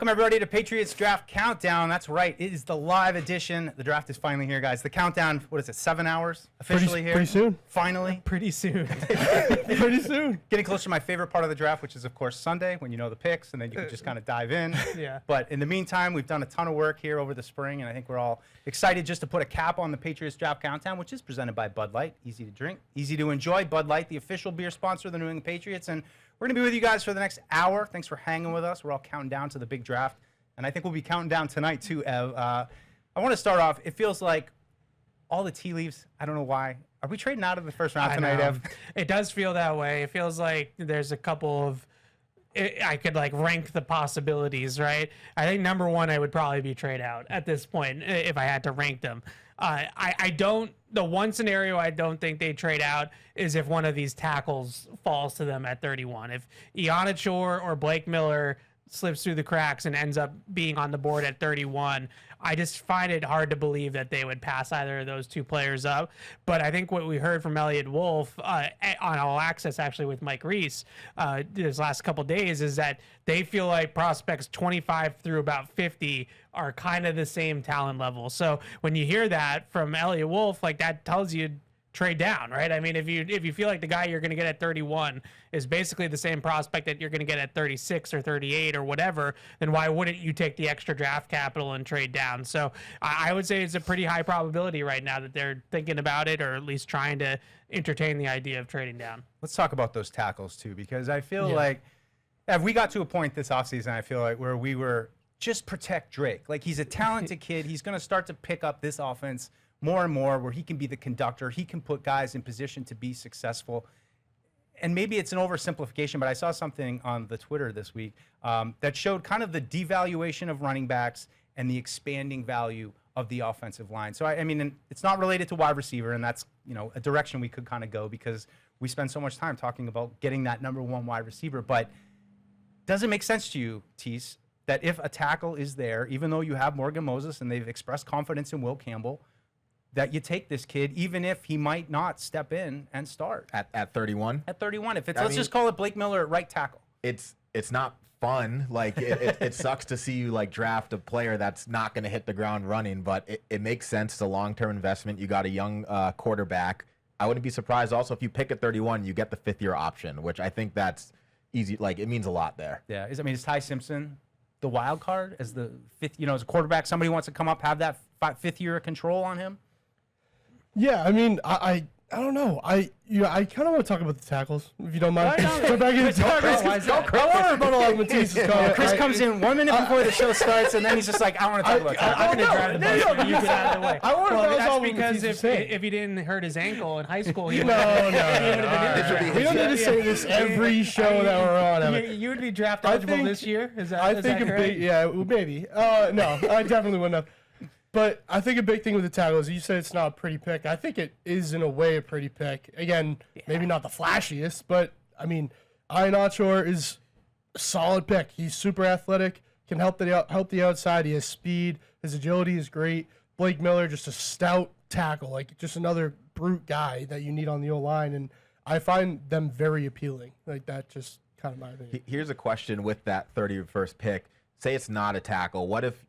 Welcome, everybody, to Patriots Draft Countdown. That's right. It is the live edition. The draft is finally here, guys. The countdown, what is it, 7 hours officially here? Pretty soon. Finally. Pretty soon. Pretty soon. Getting closer to my favorite part of the draft, which is, of course, Sunday, when you know the picks, and then you can just kind of dive in. Yeah. But in the meantime, we've done a ton of work here over the spring, and I think we're all excited just to put a cap on the Patriots Draft Countdown, which is presented by Bud Light. Easy to drink, easy to enjoy. Bud Light, the official beer sponsor of the New England Patriots. And we're going to be with you guys for the next hour. Thanks for hanging with us. We're all counting down to the big draft. And I think we'll be counting down tonight, too, Ev. I want to start off. It feels like all the tea leaves. I don't know why. Are we trading out of the first round tonight, Ev? It does feel that way. It feels like there's a couple of... I could like rank the possibilities, right? I think number one, I would probably be trade out at this point if I had to rank them. I don't... The one scenario I don't think they trade out is if one of these tackles falls to them at 31. If Ionichor or Blake Miller slips through the cracks and ends up being on the board at 31, I just find it hard to believe that they would pass either of those two players up. But I think what we heard from Elliot Wolf on All Access, actually with Mike Reese, this last couple days, is that they feel like prospects 25 through about 50 are kind of the same talent level. So when you hear that from Elliot Wolf, like that tells you trade down, right? I mean, if you feel like the guy you're going to get at 31 is basically the same prospect that you're going to get at 36 or 38 or whatever, then why wouldn't you take the extra draft capital and trade down? So I would say it's a pretty high probability right now that they're thinking about it, or at least trying to entertain the idea of trading down. Let's talk about those tackles, too, because I feel like if we got to a point this offseason, I feel like where we were just protect Drake. Like, he's a talented kid. He's going to start to pick up this offense more and more, where he can be the conductor. He can put guys in position to be successful. And maybe it's an oversimplification, but I saw something on the Twitter this week that showed kind of the devaluation of running backs and the expanding value of the offensive line. So, I mean, it's not related to wide receiver, and that's, you know, a direction we could kind of go because we spend so much time talking about getting that number one wide receiver. But does it make sense to you, Tease, that if a tackle is there, even though you have Morgan Moses and they've expressed confidence in Will Campbell, that you take this kid, even if he might not step in and start at 31? At 31. If it's, let's just call it Blake Miller at right tackle. It's not fun. Like, it sucks to see you, like, draft a player that's not going to hit the ground running, but it makes sense. It's a long-term investment. You got a young quarterback. I wouldn't be surprised also if you pick at 31, you get the fifth-year option, which I think that's easy. Like, it means a lot there. Yeah. Is Ty Simpson the wild card as the fifth, you know, as a quarterback, somebody wants to come up, have that fifth year of control on him? Yeah, I mean, I don't know. I kind of want to talk about the tackles, if you don't mind. Go back into tackles. Don't worry about all of Matisse's comments. Chris comes in 1 minute before the show starts, and then he's just like, I want to talk about tackles. I'm going to drive the bus. You get out of the way. I want to know that's all because if he didn't hurt his ankle in high school, he would have been. We don't need to say this every show that we're on. You would be draft eligible this year? Is that I think a big, maybe. No, I definitely wouldn't have. But I think a big thing with the tackles, you said it's not a pretty pick. I think it is, in a way, a pretty pick. Again, maybe not the flashiest, but, I mean, Ionichor is a solid pick. He's super athletic, can help the outside. He has speed. His agility is great. Blake Miller, just a stout tackle, like just another brute guy that you need on the O-line. And I find them very appealing. Like, that just kind of my opinion. Here's a question with that 31st pick. Say it's not a tackle. What if,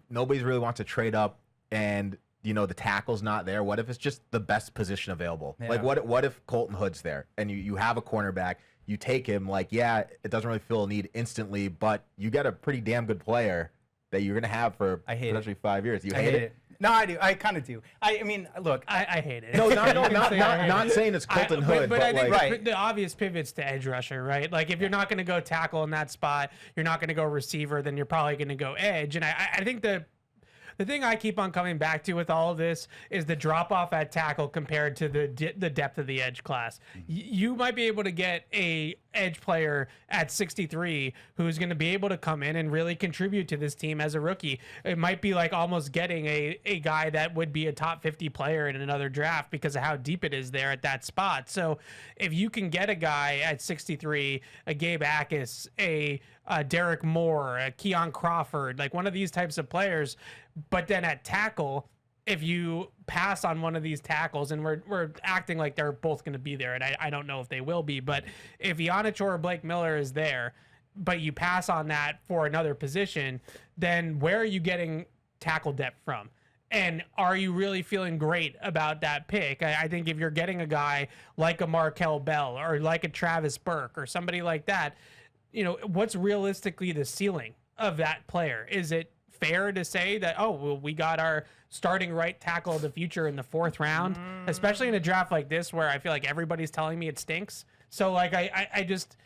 nobody's really wants to trade up and, the tackle's not there? What if it's just the best position available? Yeah. Like, what if Colton Hood's there and you have a cornerback, you take him, like, yeah, it doesn't really feel a need instantly, but you get a pretty damn good player that you're going to have for potentially 5 years. You hate it? No, I do. I kind of do. I mean, look, I hate it. No, not saying it's Colton Hood, but I think like, the obvious pivot's to edge rusher, right? Like, if you're not going to go tackle in that spot, you're not going to go receiver, then you're probably going to go edge. And I think the thing I keep on coming back to with all of this is the drop-off at tackle compared to the depth of the edge class. You might be able to get a edge player at 63 who's going to be able to come in and really contribute to this team as a rookie. It might be like almost getting a guy that would be a top 50 player in another draft because of how deep it is there at that spot. So if you can get a guy at 63, a Gabe Akis, a Derek Moore, a Keon Crawford, like one of these types of players, but then at tackle, if you pass on one of these tackles, and we're acting like they're both going to be there, and I don't know if they will be, but if Ionichor or Blake Miller is there, but you pass on that for another position, then where are you getting tackle depth from? And are you really feeling great about that pick? I think if you're getting a guy like a Markel Bell or like a Travis Burke or somebody like that, what's realistically the ceiling of that player? Is it fair to say that, oh, well, we got our starting right tackle of the future in the 4th round, especially in a draft like this where I feel like everybody's telling me it stinks. So like, I just...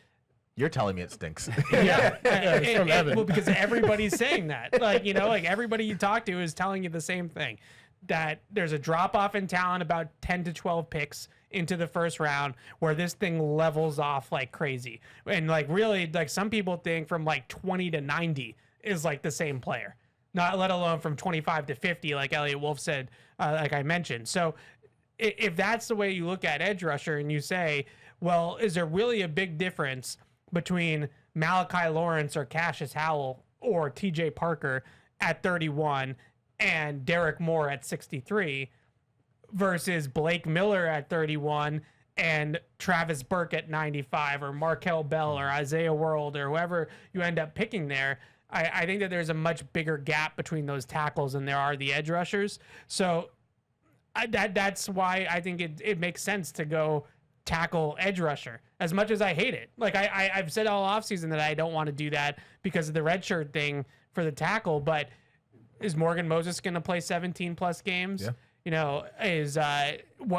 You're telling me it stinks. Yeah, it's from Evan. well, because everybody's saying that. Like, like everybody you talk to is telling you the same thing, that there's a drop off in talent about 10 to 12 picks into the 1st round where this thing levels off like crazy. And like really, like some people think from like 20 to 90 is like the same player, not let alone from 25 to 50, like Elliot Wolf said, like I mentioned. So if that's the way you look at edge rusher and you say, well, is there really a big difference between Malachi Lawrence or Cassius Howell or TJ Parker at 31 and Derek Moore at 63 versus Blake Miller at 31 and Travis Burke at 95 or Markel Bell or Isaiah World or whoever you end up picking there? I think that there's a much bigger gap between those tackles than there are the edge rushers. So that's why I think it makes sense to go tackle edge rusher, as much as I hate it. Like I've said all offseason that I don't want to do that because of the redshirt thing for the tackle, but is Morgan Moses going to play 17 plus games? Yeah.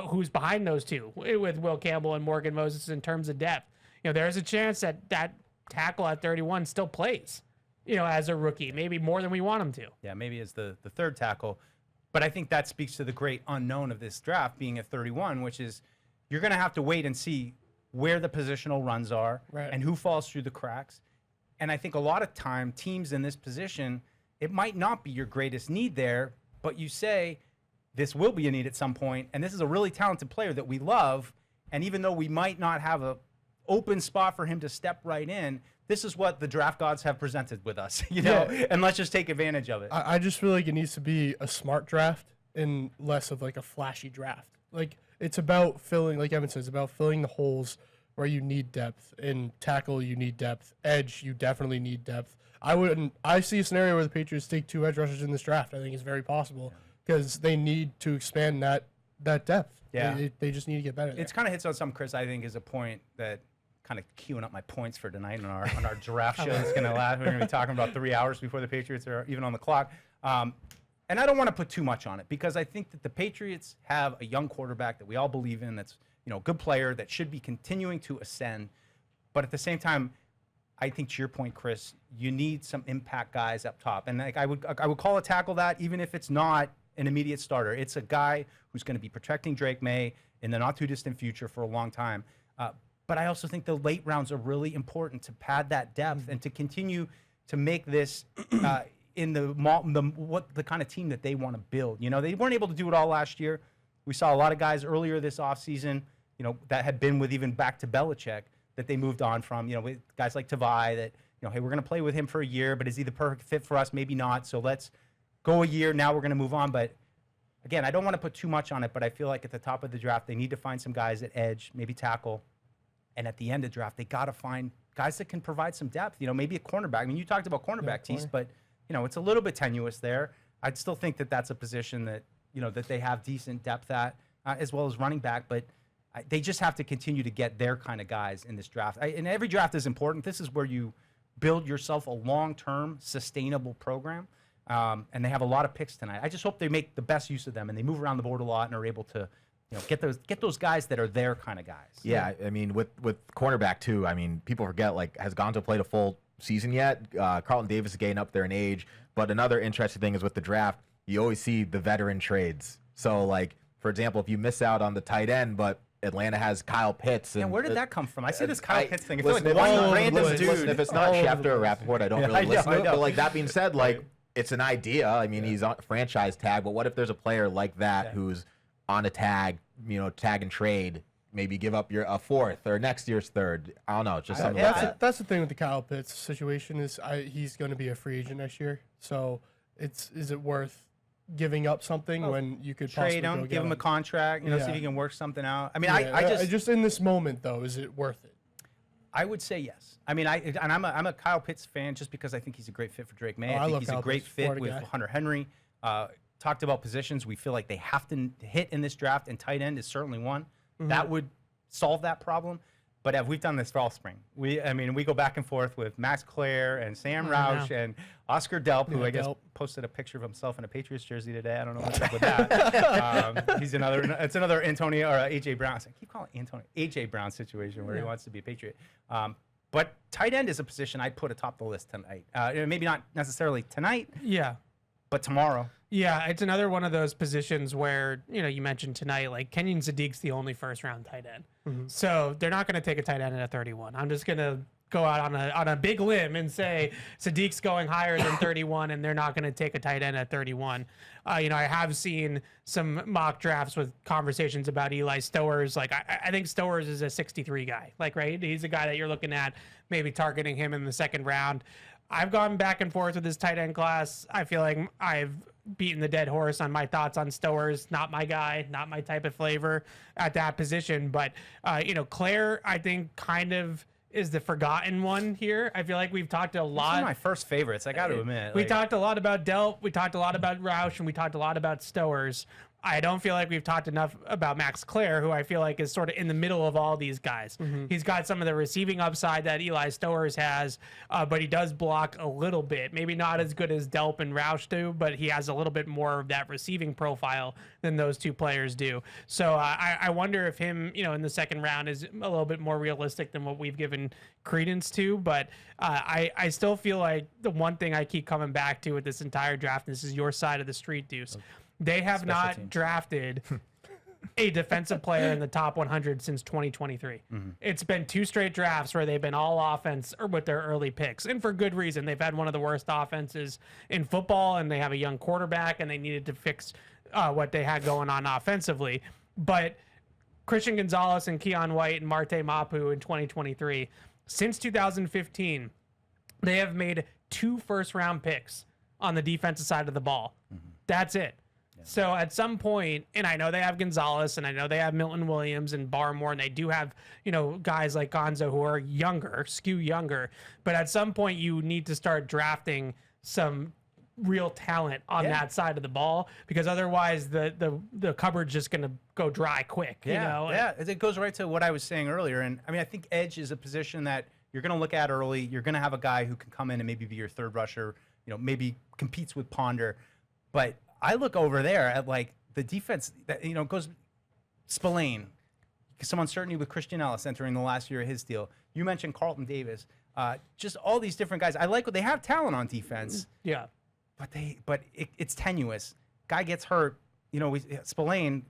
Who's behind those two with Will Campbell and Morgan Moses in terms of depth? There's a chance that tackle at 31 still plays, as a rookie, maybe more than we want him to. Yeah, maybe as the 3rd tackle. But I think that speaks to the great unknown of this draft being at 31, which is you're going to have to wait and see where the positional runs are and who falls through the cracks. And I think a lot of time teams in this position, it might not be your greatest need there, but you say this will be a need at some point, and this is a really talented player that we love, and even though we might not have a open spot for him to step right in, this is what the draft gods have presented with us, and let's just take advantage of it. I just feel like it needs to be a smart draft and less of like a flashy draft. Like, it's about filling, like Evan says, about filling the holes where you need depth. In tackle, you need depth. Edge, you definitely need depth. I see a scenario where the Patriots take 2 edge rushers in this draft. I think it's very possible because they need to expand that depth. Yeah. They just need to get better. It's kind of hits on some, Chris, I think is a point that kind of queuing up my points for tonight on our draft show. It's going to last. We're going to be talking about 3 hours before the Patriots are even on the clock. And I don't want to put too much on it because I think that the Patriots have a young quarterback that we all believe in that's, a good player that should be continuing to ascend. But at the same time, I think to your point, Chris, you need some impact guys up top. And like I would call a tackle that even if it's not an immediate starter. It's a guy who's going to be protecting Drake May in the not too distant future for a long time. But I also think the late rounds are really important to pad that depth and to continue to make this in the kind of team that they want to build. They weren't able to do it all last year. We saw a lot of guys earlier this offseason, that had been with even back to Belichick that they moved on from. With guys like Tavai that, hey, we're going to play with him for a year, but is he the perfect fit for us? Maybe not. So let's go a year. Now we're going to move on. But again, I don't want to put too much on it, but I feel like at the top of the draft, they need to find some guys at edge, maybe tackle. And at the end of the draft, they got to find guys that can provide some depth. Maybe a cornerback. I mean, you talked about cornerback, Tease, but, it's a little bit tenuous there. I'd still think that that's a position that, that they have decent depth at, as well as running back. But they just have to continue to get their kind of guys in this draft. And every draft is important. This is where you build yourself a long-term, sustainable program. And they have a lot of picks tonight. I just hope they make the best use of them and they move around the board a lot and are able to get those guys that are their kind of guys. Yeah, I mean, with cornerback too, I mean, people forget, like, has Gonzo played a full season yet? Carlton Davis is getting up there in age. But another interesting thing is with the draft, you always see the veteran trades. So, like, for example, if you miss out on the tight end, but Atlanta has Kyle Pitts. And where did that come from? I see this Kyle Pitts thing. I feel listen, like one random dude. Listen, if it's not Schefter or Rappaport, I don't really listen to it. But, like, that being said, like, it's an idea. I mean, he's on franchise tag, but what if there's a player like that who's on a tag, tag and trade, maybe give up a 4th or next year's 3rd. I don't know, just something like that. That's the thing with the Kyle Pitts situation is he's going to be a free agent next year. So is it worth giving up something when you could trade him, give him a contract, see if he can work something out? I mean, I just in this moment though, is it worth it? I would say yes. I mean, I'm a Kyle Pitts fan just because I think he's a great fit for Drake May. I I think love he's Kyle a great Pitts, fit Florida with guy. Hunter Henry. Talked about positions we feel like they have to hit in this draft, and tight end is certainly one. That would solve that problem. But we've done this for all spring. We go back and forth with Max Clare and Sam Roush and Oscar Delp, who I guess posted a picture of himself in a Patriots jersey today. I don't know what's up with that. It's another Antonio or AJ Brown. I keep calling it Antonio AJ Brown situation where he wants to be a Patriot. But tight end is a position I'd put atop the list tonight. Maybe not necessarily tonight, but tomorrow. Yeah, it's another one of those positions where, you mentioned tonight, like Kenyon Sadiq's the only first round tight end. So they're not going to take a tight end at 31. I'm just going to go out on a big limb and say Sadiq's going higher than 31, and they're not going to take a tight end at 31. I have seen some mock drafts with conversations about Eli Stowers. Like, I think Stowers is a 63 guy. Like, right? He's a guy that you're looking at maybe targeting him in the second round. I've gone back and forth with this tight end class. I feel like I've beaten the dead horse on my thoughts on Stowers. Not my guy, not my type of flavor at that position. But, Claire, I think, kind of is the forgotten one here. I feel like we've talked a lot. These are my first favorites, I got to admit. We talked a lot about Delp, we talked a lot about Roush, and we talked a lot about Stowers. I don't feel like we've talked enough about Max Clare, who I feel like is sort of in the middle of all these guys. He's got some of the receiving upside that Eli Stowers has, but he does block a little bit. Maybe not as good as Delp and Roush do, but he has a little bit more of that receiving profile than those two players do. So I wonder if him, in the second round is a little bit more realistic than what we've given credence to. But I still feel like the one thing I keep coming back to with this entire draft, and this is your side of the street, Deuce, they have not drafted a defensive player in the top 100 since 2023. It's been 2 straight drafts where they've been all offense or with their early picks, and for good reason. They've had one of the worst offenses in football, and they have a young quarterback, and they needed to fix what they had going on offensively. But Christian Gonzalez and Keon White and Marte Mapu in 2023, since 2015, they have made 2 first-round picks on the defensive side of the ball. That's it. So at some point, and I know they have Gonzalez, and I know they have Milton Williams and Barmore, and they do have, guys like Gonzo who are younger, skew younger. But at some point, you need to start drafting some real talent on that side of the ball, because otherwise the cupboard's just going to go dry quick. Yeah, it goes right to what I was saying earlier. And I think edge is a position that you're going to look at early. You're going to have a guy who can come in and maybe be your third rusher, maybe competes with Ponder. But I look over there at like the defense that goes Spillane, some uncertainty with Christian Ellis entering the last year of his deal. You mentioned Carlton Davis, just all these different guys. I like what they have talent on defense. Yeah, but it's tenuous. Guy gets hurt. Spillane.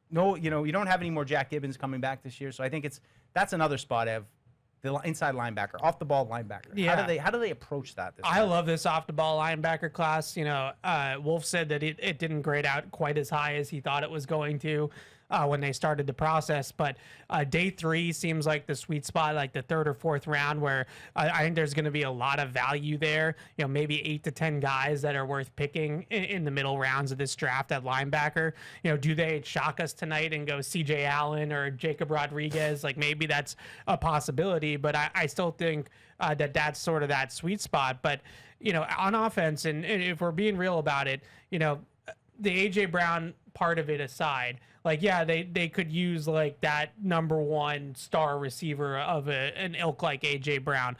No, you don't have any more Jack Gibbons coming back this year, so I think that's another spot of the inside linebacker, off the ball linebacker. Yeah. How do they approach that? I love this off the ball linebacker class. Wolf said that it didn't grade out quite as high as he thought it was going to when they started the process. But day 3 seems like the sweet spot, like the 3rd or 4th round, where I think there's going to be a lot of value there. Maybe 8 to 10 guys that are worth picking in the middle rounds of this draft at linebacker. Do they shock us tonight and go C.J. Allen or Jacob Rodriguez? Like, maybe that's a possibility, but I still think that's sort of that sweet spot. But on offense, and if we're being real about it, the A.J. Brown part of it aside, like, yeah, they could use like that number 1 star receiver of an ilk like A.J. Brown.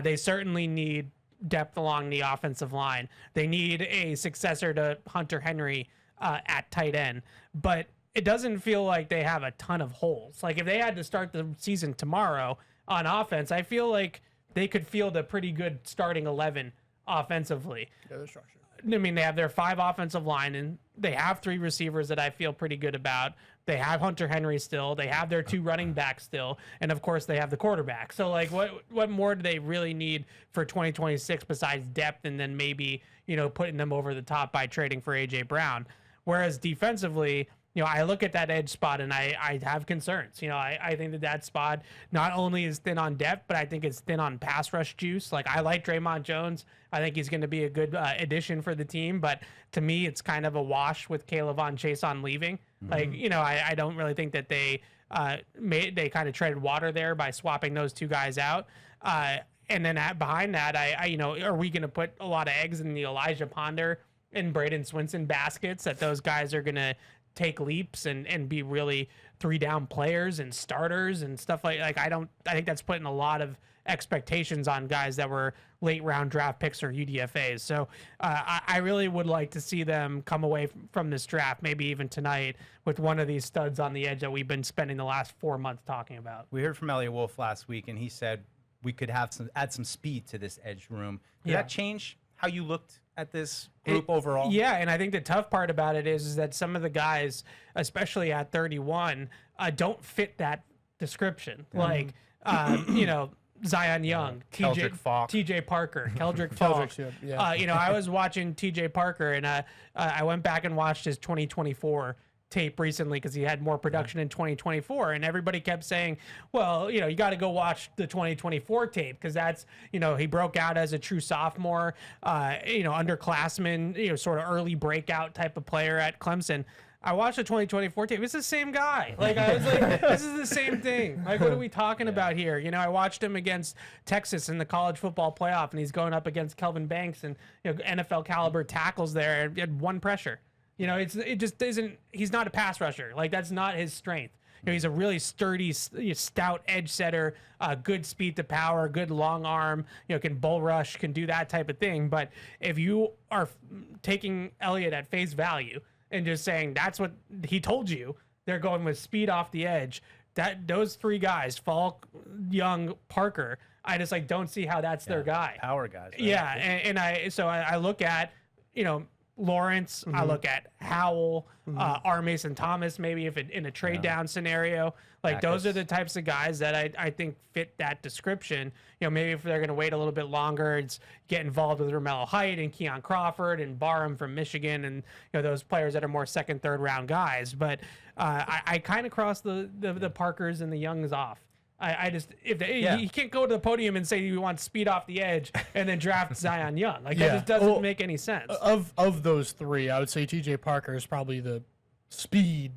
They certainly need depth along the offensive line. They need a successor to Hunter Henry at tight end. But it doesn't feel like they have a ton of holes. Like, if they had to start the season tomorrow on offense, I feel like they could field a pretty good starting 11 offensively. Yeah, they're structured. I mean, they have their 5 offensive line, and they have 3 receivers that I feel pretty good about. They have Hunter Henry still. They have their 2 running backs still. And, of course, they have the quarterback. So, like, what more do they really need for 2026 besides depth and then maybe, putting them over the top by trading for A.J. Brown? Whereas defensively, I look at that edge spot and I have concerns. I think that spot not only is thin on depth, but I think it's thin on pass rush juice. Like, I like Draymond Jones. I think he's going to be a good addition for the team. But to me, it's kind of a wash with Kayvon Chaisson leaving. Like, I don't really think that they kind of treaded water there by swapping those two guys out. And then behind that, are we going to put a lot of eggs in the Elijah Ponder and Braden Swinson baskets that those guys are going to take leaps and be really 3-down players and starters and stuff like I think that's putting a lot of expectations on guys that were late round draft picks or UDFAs. So I really would like to see them come away from this draft, maybe even tonight, with one of these studs on the edge that we've been spending the last 4 months talking about. We heard from Elliot Wolf last week, and he said we could add some speed to this edge room. Did that change how you looked at this group overall? Yeah, and I think the tough part about it is that some of the guys, especially at 31, don't fit that description. Like, Zion Young, TJ Parker, Keldrick Falk. I was watching TJ Parker, and I went back and watched his 2024 tape recently because he had more production in 2024, and everybody kept saying, well, you got to go watch the 2024 tape because that's, he broke out as a true sophomore, underclassman, sort of early breakout type of player at Clemson. I watched the 2024 tape. It's the same guy. Like, I was like, this is the same thing. Like, what are we talking about here? I watched him against Texas in the college football playoff, and he's going up against Kelvin Banks and NFL caliber tackles there and had one pressure. It just isn't. He's not a pass rusher. Like, that's not his strength. He's a really sturdy, stout edge setter, good speed to power, good long arm. Can bull rush, can do that type of thing. But if you are taking Elliott at face value and just saying that's what he told you, they're going with speed off the edge. Those three guys, Falk, Young, Parker, I just don't see how that's their guy. Power guys. Right? Yeah, and I look at Lawrence, I look at Howell, R. Mason Thomas, maybe if in a trade down scenario. Like, those are the types of guys that I think fit that description. Maybe if they're going to wait a little bit longer, it's get involved with Romello Height and Keon Crawford and Barham from Michigan and those players that are more second, third round guys. But I kind of cross the Parkers and the Youngs off. I just, you can't go to the podium and say you want speed off the edge and then draft Zion Young. Like, that just doesn't make any sense. Of those three, I would say TJ Parker is probably the speed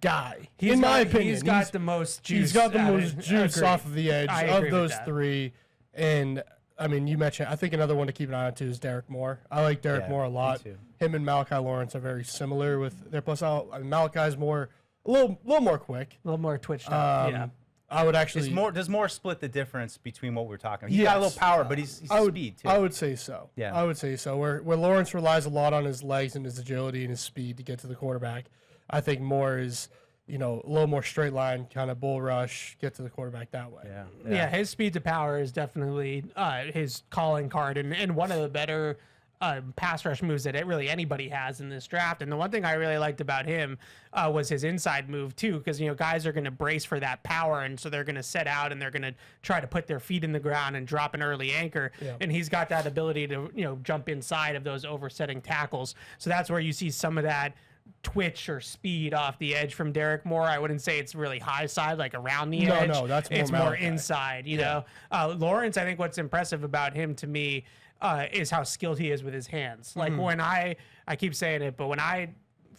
guy. In my opinion, he's got the most juice. He's got the most juice off of the edge of those three. And I mean, you mentioned, I think another one to keep an eye on too is Derek Moore. I like Derek Moore a lot. Him and Malachi Lawrence are very similar with their plus. Malachi's a little more quick, a little more twitched up. I would actually. Does Moore split the difference between what we're talking about? He's got a little power, but he's speed too. I would say so. Yeah. I would say so. Where Lawrence relies a lot on his legs and his agility and his speed to get to the quarterback, I think Moore is, a little more straight line, kind of bull rush, get to the quarterback that way. Yeah, his speed to power is definitely his calling card and one of the better pass rush moves that really anybody has in this draft. And the one thing I really liked about him was his inside move too, because guys are going to brace for that power, and so they're going to set out and they're going to try to put their feet in the ground and drop an early anchor. And he's got that ability to jump inside of those oversetting tackles. So that's where you see some of that twitch or speed off the edge from Derek Moore. I wouldn't say it's really high side, like around the edge. No, that's more it's more inside. Lawrence, I think what's impressive about him to me is how skilled he is with his hands. Like, when I keep saying it, but when I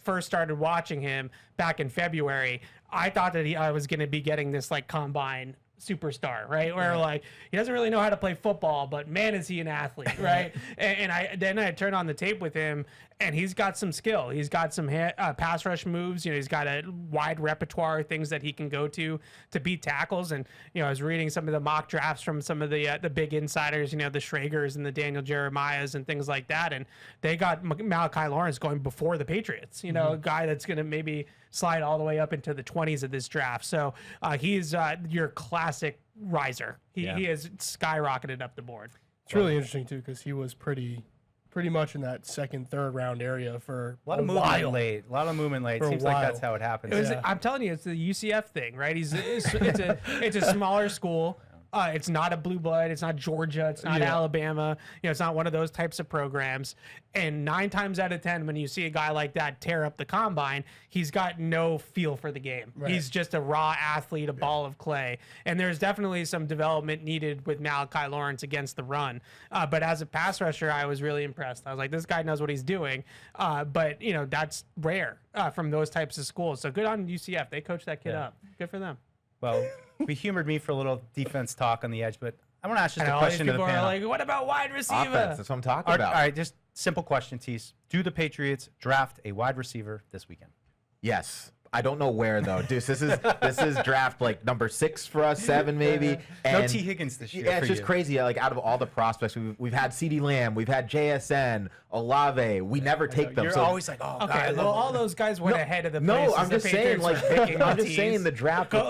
first started watching him back in February, I thought that I was going to be getting this like combine superstar, right? Where like he doesn't really know how to play football, but man, is he an athlete, right? and I turned on the tape with him, and he's got some skill. He's got some pass rush moves. He's got a wide repertoire of things that he can go to beat tackles. And I was reading some of the mock drafts from some of the big insiders, the Schragers and the Daniel Jeremiahs and things like that, and they got Malachi Lawrence going before the Patriots. A guy that's going to maybe slide all the way up into the 20s of this draft. So he's your classic riser. He has skyrocketed up the board. It's really interesting too, because he was pretty much in that second, third round area for a lot of movement late. A lot of movement late. Seems like that's how it happens. I'm telling you, it's the UCF thing, right? It's a smaller school. It's not a blue blood. It's not Georgia. It's not Alabama. It's not one of those types of programs. And 9 times out of 10, when you see a guy like that tear up the combine, he's got no feel for the game. Right. He's just a raw athlete, a ball of clay. And there's definitely some development needed with Malachi Lawrence against the run. But as a pass rusher, I was really impressed. I was like, this guy knows what he's doing. But that's rare from those types of schools. So good on UCF. They coached that kid up. Good for them. Well, we humored me for a little defense talk on the edge, but I want to ask just a question to the panel. Like, what about wide receiver? Offense, that's what I'm talking about. All right, just simple question, Tease. Do the Patriots draft a wide receiver this weekend? Yes. I don't know where though, Deuce. This is draft like number 6 for us, 7 maybe. And no T. Higgins this year. Yeah, it's just crazy. Like out of all the prospects, we've had CeeDee Lamb, we've had JSN, Olave. We never take them. You're always like, okay. Well, all those guys went ahead of the places. No, I'm just saying, like, I'm just saying the draft. Go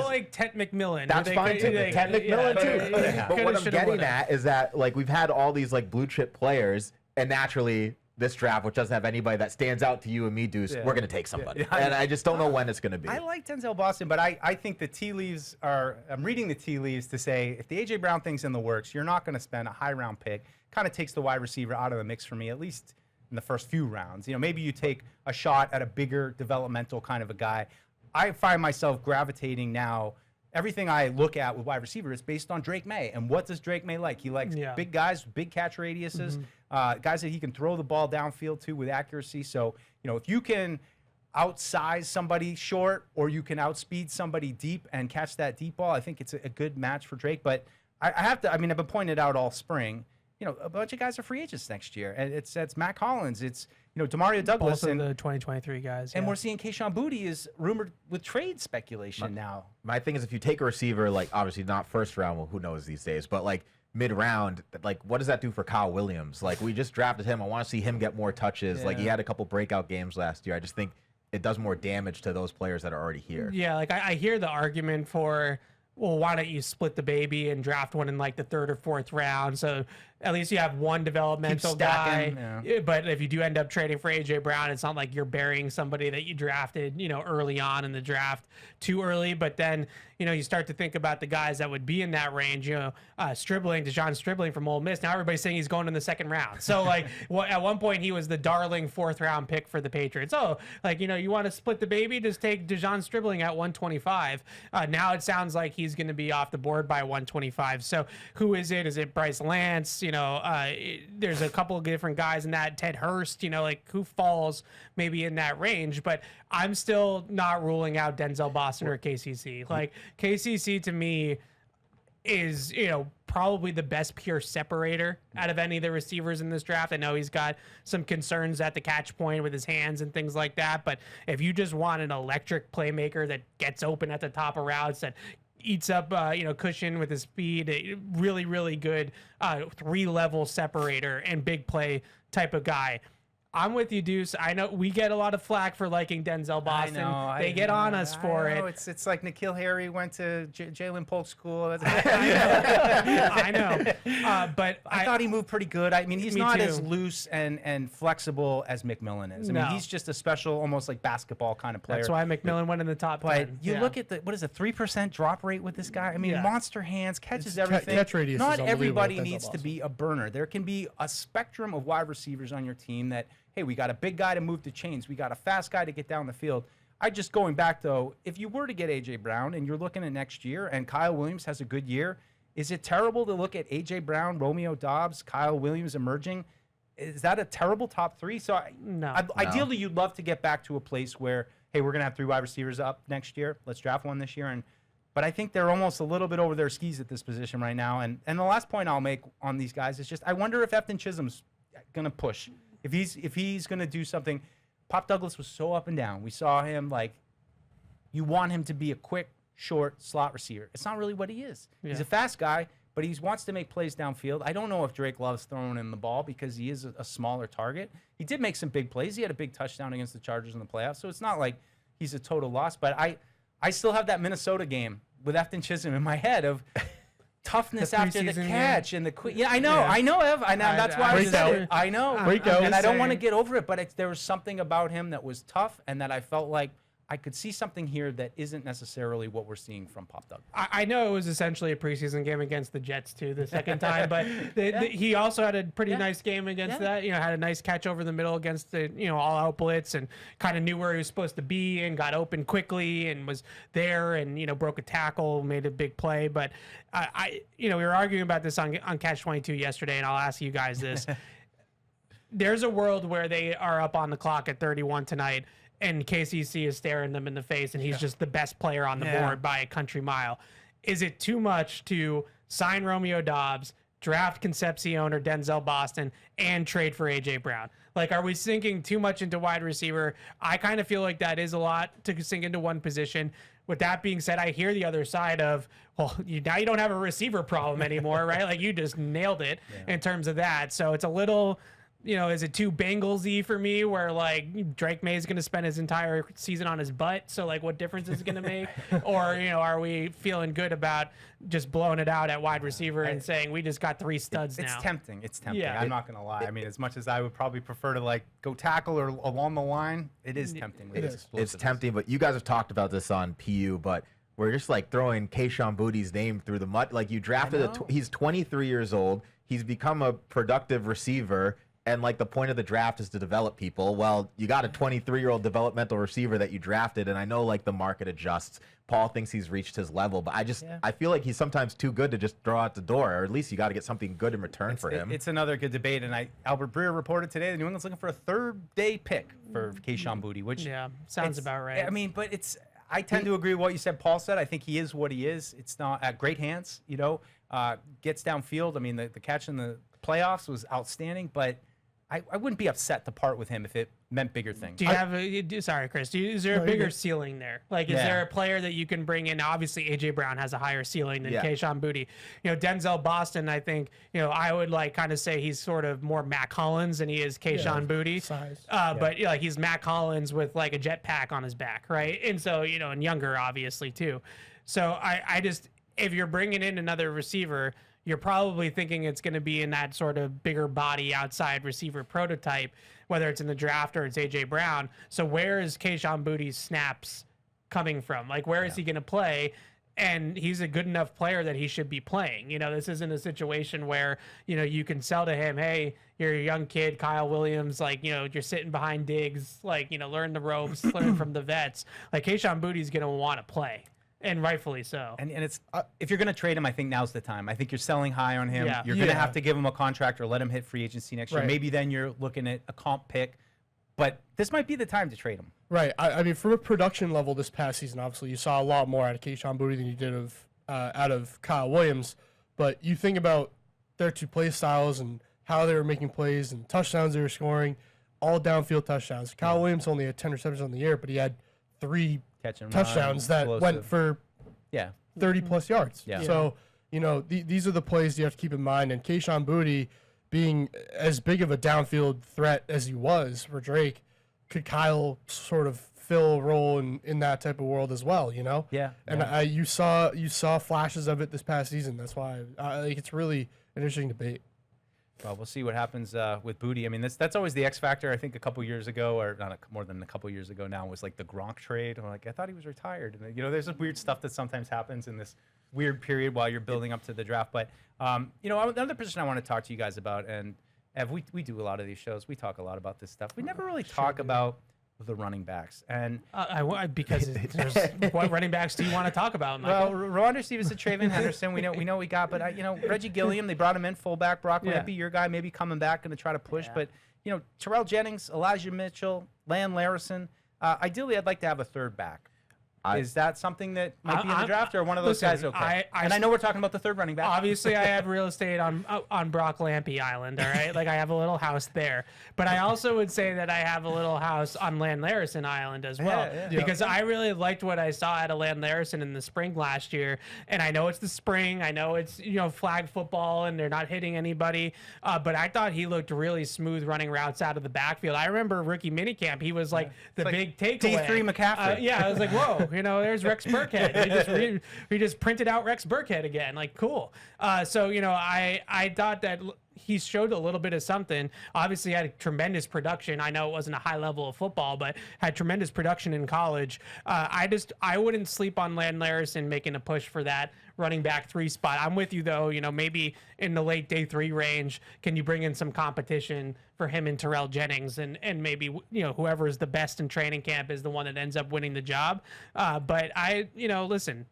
like Ted McMillan. That's fine too. Ted McMillan too. But what I'm getting at is that like we've had all these like blue chip players, and naturally, this draft, which doesn't have anybody that stands out to you and me, Deuce, we're going to take somebody. And I just don't know when it's going to be. I like Denzel Boston, but I think the tea leaves are, I'm reading the tea leaves to say, if the A.J. Brown thing's in the works, you're not going to spend a high round pick. Kind of takes the wide receiver out of the mix for me, at least in the first few rounds. Maybe you take a shot at a bigger developmental kind of a guy. I find myself gravitating now. Everything I look at with wide receiver is based on Drake May. And what does Drake May like? He likes big guys, big catch radiuses, guys that he can throw the ball downfield to with accuracy. So, if you can outsize somebody short or you can outspeed somebody deep and catch that deep ball, I think it's a good match for Drake. But I have to, I've been pointing it out all spring. A bunch of guys are free agents next year. And it's Matt Collins. It's, Demario Douglas. Both of the 2023 guys. And we're seeing Kayshon Boutte is rumored with trade speculation now. My thing is, if you take a receiver, like obviously not first round, well, who knows these days, but like mid-round, like what does that do for Kyle Williams? Like we just drafted him. I want to see him get more touches. Like he had a couple breakout games last year. I just think it does more damage to those players that are already here. Yeah, like I hear the argument for, well, why don't you split the baby and draft one in like the 3rd or 4th round? So at least you have one developmental guy. Yeah. But if you do end up trading for A.J. Brown, it's not like you're burying somebody that you drafted, early on in the draft too early. But then, you start to think about the guys that would be in that range, DeJon Stribling from Ole Miss. Now everybody's saying he's going in the 2nd round. So like at one point he was the darling 4th round pick for the Patriots. Oh, like, you want to split the baby? Just take DeJon Stribling at 125. Now it sounds like he's going to be off the board by 125. So who is it? Is it Bryce Lance? There's a couple of different guys in that. Ted Hurst, like who falls maybe in that range. But I'm still not ruling out Denzel Boston or KCC. Like KCC to me is, probably the best pure separator out of any of the receivers in this draft. I know he's got some concerns at the catch point with his hands and things like that. But if you just want an electric playmaker that gets open at the top of routes, that eats up, cushion with his speed, a really, really good 3-level separator and big play type of guy. I'm with you, Deuce. I know we get a lot of flack for liking Denzel Boston. They get on us for it. It's like N'Keal Harry went to Jalen Polk school. I know. But I thought he moved pretty good. He's not as loose and flexible as McMillan is. He's just a special, almost like basketball kind of player. That's why McMillan went in the top 10. You look at what is a 3% drop rate with this guy? Monster hands, catches everything. Catch radius not is everybody needs to be a burner. There can be a spectrum of wide receivers on your team that, hey, we got a big guy to move the chains. We got a fast guy to get down the field. Going back, though, if you were to get A.J. Brown and you're looking at next year and Kyle Williams has a good year, is it terrible to look at A.J. Brown, Romeo Doubs, Kyle Williams emerging? Is that a terrible top 3? So no. Ideally, you'd love to get back to a place where, hey, we're going to have 3 wide receivers up next year. Let's draft one this year. But I think they're almost a little bit over their skis at this position right now. And the last point I'll make on these guys is just I wonder if Efton Chisholm's going to push. If he's going to do something. Pop Douglas was so up and down. We saw him you want him to be a quick, short slot receiver. It's not really what he is. Yeah. He's a fast guy, but he wants to make plays downfield. I don't know if Drake loves throwing him the ball because he is a smaller target. He did make some big plays. He had a big touchdown against the Chargers in the playoffs, so it's not like he's a total loss. But I still have that Minnesota game with Efton Chisholm in my head of toughness after the catch and the quick. Yeah, I know, Ev. That's why I said it. I know. And I don't want to get over it, but there was something about him that was tough and that I felt like I could see something here that isn't necessarily what we're seeing from Pop Dog. I know it was essentially a preseason game against the Jets too, the second time, but he also had a pretty nice game against that. Had a nice catch over the middle against the all out blitz, and kind of knew where he was supposed to be and got open quickly and was there and broke a tackle, made a big play. But we were arguing about this on Catch 22 yesterday, and I'll ask you guys this: there's a world where they are up on the clock at 31 tonight, and KCC is staring them in the face, and he's just the best player on the board by a country mile. Is it too much to sign Romeo Doubs, draft Concepcion or Denzel Boston, and trade for A.J. Brown? Like, are we sinking too much into wide receiver? I kind of feel like that is a lot to sink into one position. With that being said, I hear the other side of, well, now you don't have a receiver problem anymore, right? Like, you just nailed it in terms of that. So it's a little... is it too Bengals-y for me where, like, Drake May is going to spend his entire season on his butt? So, like, what difference is it going to make? Or, are we feeling good about just blowing it out at wide receiver and saying we just got 3 studs now? It's tempting. It's tempting. Yeah. I'm not going to lie. I mean, as much as I would probably prefer to, like, go tackle or along the line, it is tempting. It's tempting, but you guys have talked about this on PU, but we're just, like, throwing Kayshon Boutte's name through the mud. Like, you drafted he's 23 years old. He's become a productive receiver. And, like, the point of the draft is to develop people. Well, you got a 23-year-old developmental receiver that you drafted, and I know, like, the market adjusts. Paul thinks he's reached his level, but I feel like he's sometimes too good to just throw out the door, or at least you got to get something good in return for him. It's another good debate, and Albert Breer reported today that New England's looking for a third-day pick for Kayshon Boutte, which sounds about right. I mean, but I tend to agree with what you said. Paul said, I think he is what he is. It's not at great hands, gets downfield. I mean, the catch in the playoffs was outstanding, but I wouldn't be upset to part with him if it meant bigger things. Do you have sorry, Chris, is there a bigger ceiling there? Like, is there a player that you can bring in? Obviously, A.J. Brown has a higher ceiling than Kayshon Boutte. Denzel Boston, I think, I would like kind of say he's sort of more Mac Hollins than he is Kayshon Boutte. Size. But he's Mac Hollins with like a jetpack on his back, right? And so, and younger, obviously, too. So I just, if you're bringing in another receiver, you're probably thinking it's going to be in that sort of bigger body outside receiver prototype, whether it's in the draft or it's A.J. Brown. So where is Kayshon Boutte's snaps coming from? Like, where is he going to play? And he's a good enough player that he should be playing. This isn't a situation where, you can sell to him, hey, you're a young kid, Kyle Williams, like, you're sitting behind Diggs, like, learn the ropes, learn from the vets. Like, Kayshon Boutte's going to want to play. And rightfully so. And it's if you're going to trade him, I think now's the time. I think you're selling high on him. You're going to have to give him a contract or let him hit free agency next year. Maybe then you're looking at a comp pick. But this might be the time to trade him. Right. I mean, from a production level this past season, obviously you saw a lot more out of Kayshon Boutte than you did out of Kyle Williams. But you think about their 2 play styles and how they were making plays and touchdowns they were scoring, all downfield touchdowns. Kyle Williams only had 10 receptions on the year, but he had 3 touchdowns that went for 30-plus yards. Yeah. So, these are the plays you have to keep in mind. And Kayshon Boutte being as big of a downfield threat as he was for Drake, could Kyle sort of fill a role in that type of world as well, Yeah. And you saw flashes of it this past season. That's why it's really an interesting debate. Well, we'll see what happens with Boutte. I mean, that's always the X factor. I think a couple years ago, or not more than a couple years ago now, was like the Gronk trade. I'm like, I thought he was retired. And there's some weird stuff that sometimes happens in this weird period while you're building up to the draft. But another position I want to talk to you guys about, and Ev, we do a lot of these shows. We talk a lot about this stuff. We never really talk about the running backs, and because what running backs do you want to talk about, Michael? Well, Rondre Stevenson, Traven Henderson, we know we got, but Reggie Gilliam, they brought him in fullback. Brock might be your guy, maybe coming back, going to try to push, but Terrell Jennings, Elijah Mitchell, Lan Larison. Ideally, I'd like to have a third back. Is that something that might be in the draft, or one of those guys okay? I know we're talking about the third running back. Obviously, I have real estate on Brock Lampy Island, all right? Like, I have a little house there. But I also would say that I have a little house on Lan Larison Island as well. Because I really liked what I saw out of Lan Larison in the spring last year. And I know it's the spring. I know it's, flag football, and they're not hitting anybody. But I thought he looked really smooth running routes out of the backfield. I remember rookie minicamp. He was like big takeaway. D3 McCaffrey. I was like, whoa. There's Rex Burkhead. We just printed out Rex Burkhead again. Like, cool. So, I thought that he showed a little bit of something. Obviously had a tremendous production. I know it wasn't a high level of football, but had tremendous production in college. I wouldn't sleep on Landon Larison making a push for that running back 3 spot. I'm with you though. Maybe in the late day 3 range, can you bring in some competition for him and Terrell Jennings, and maybe whoever is the best in training camp is the one that ends up winning the job. But listen,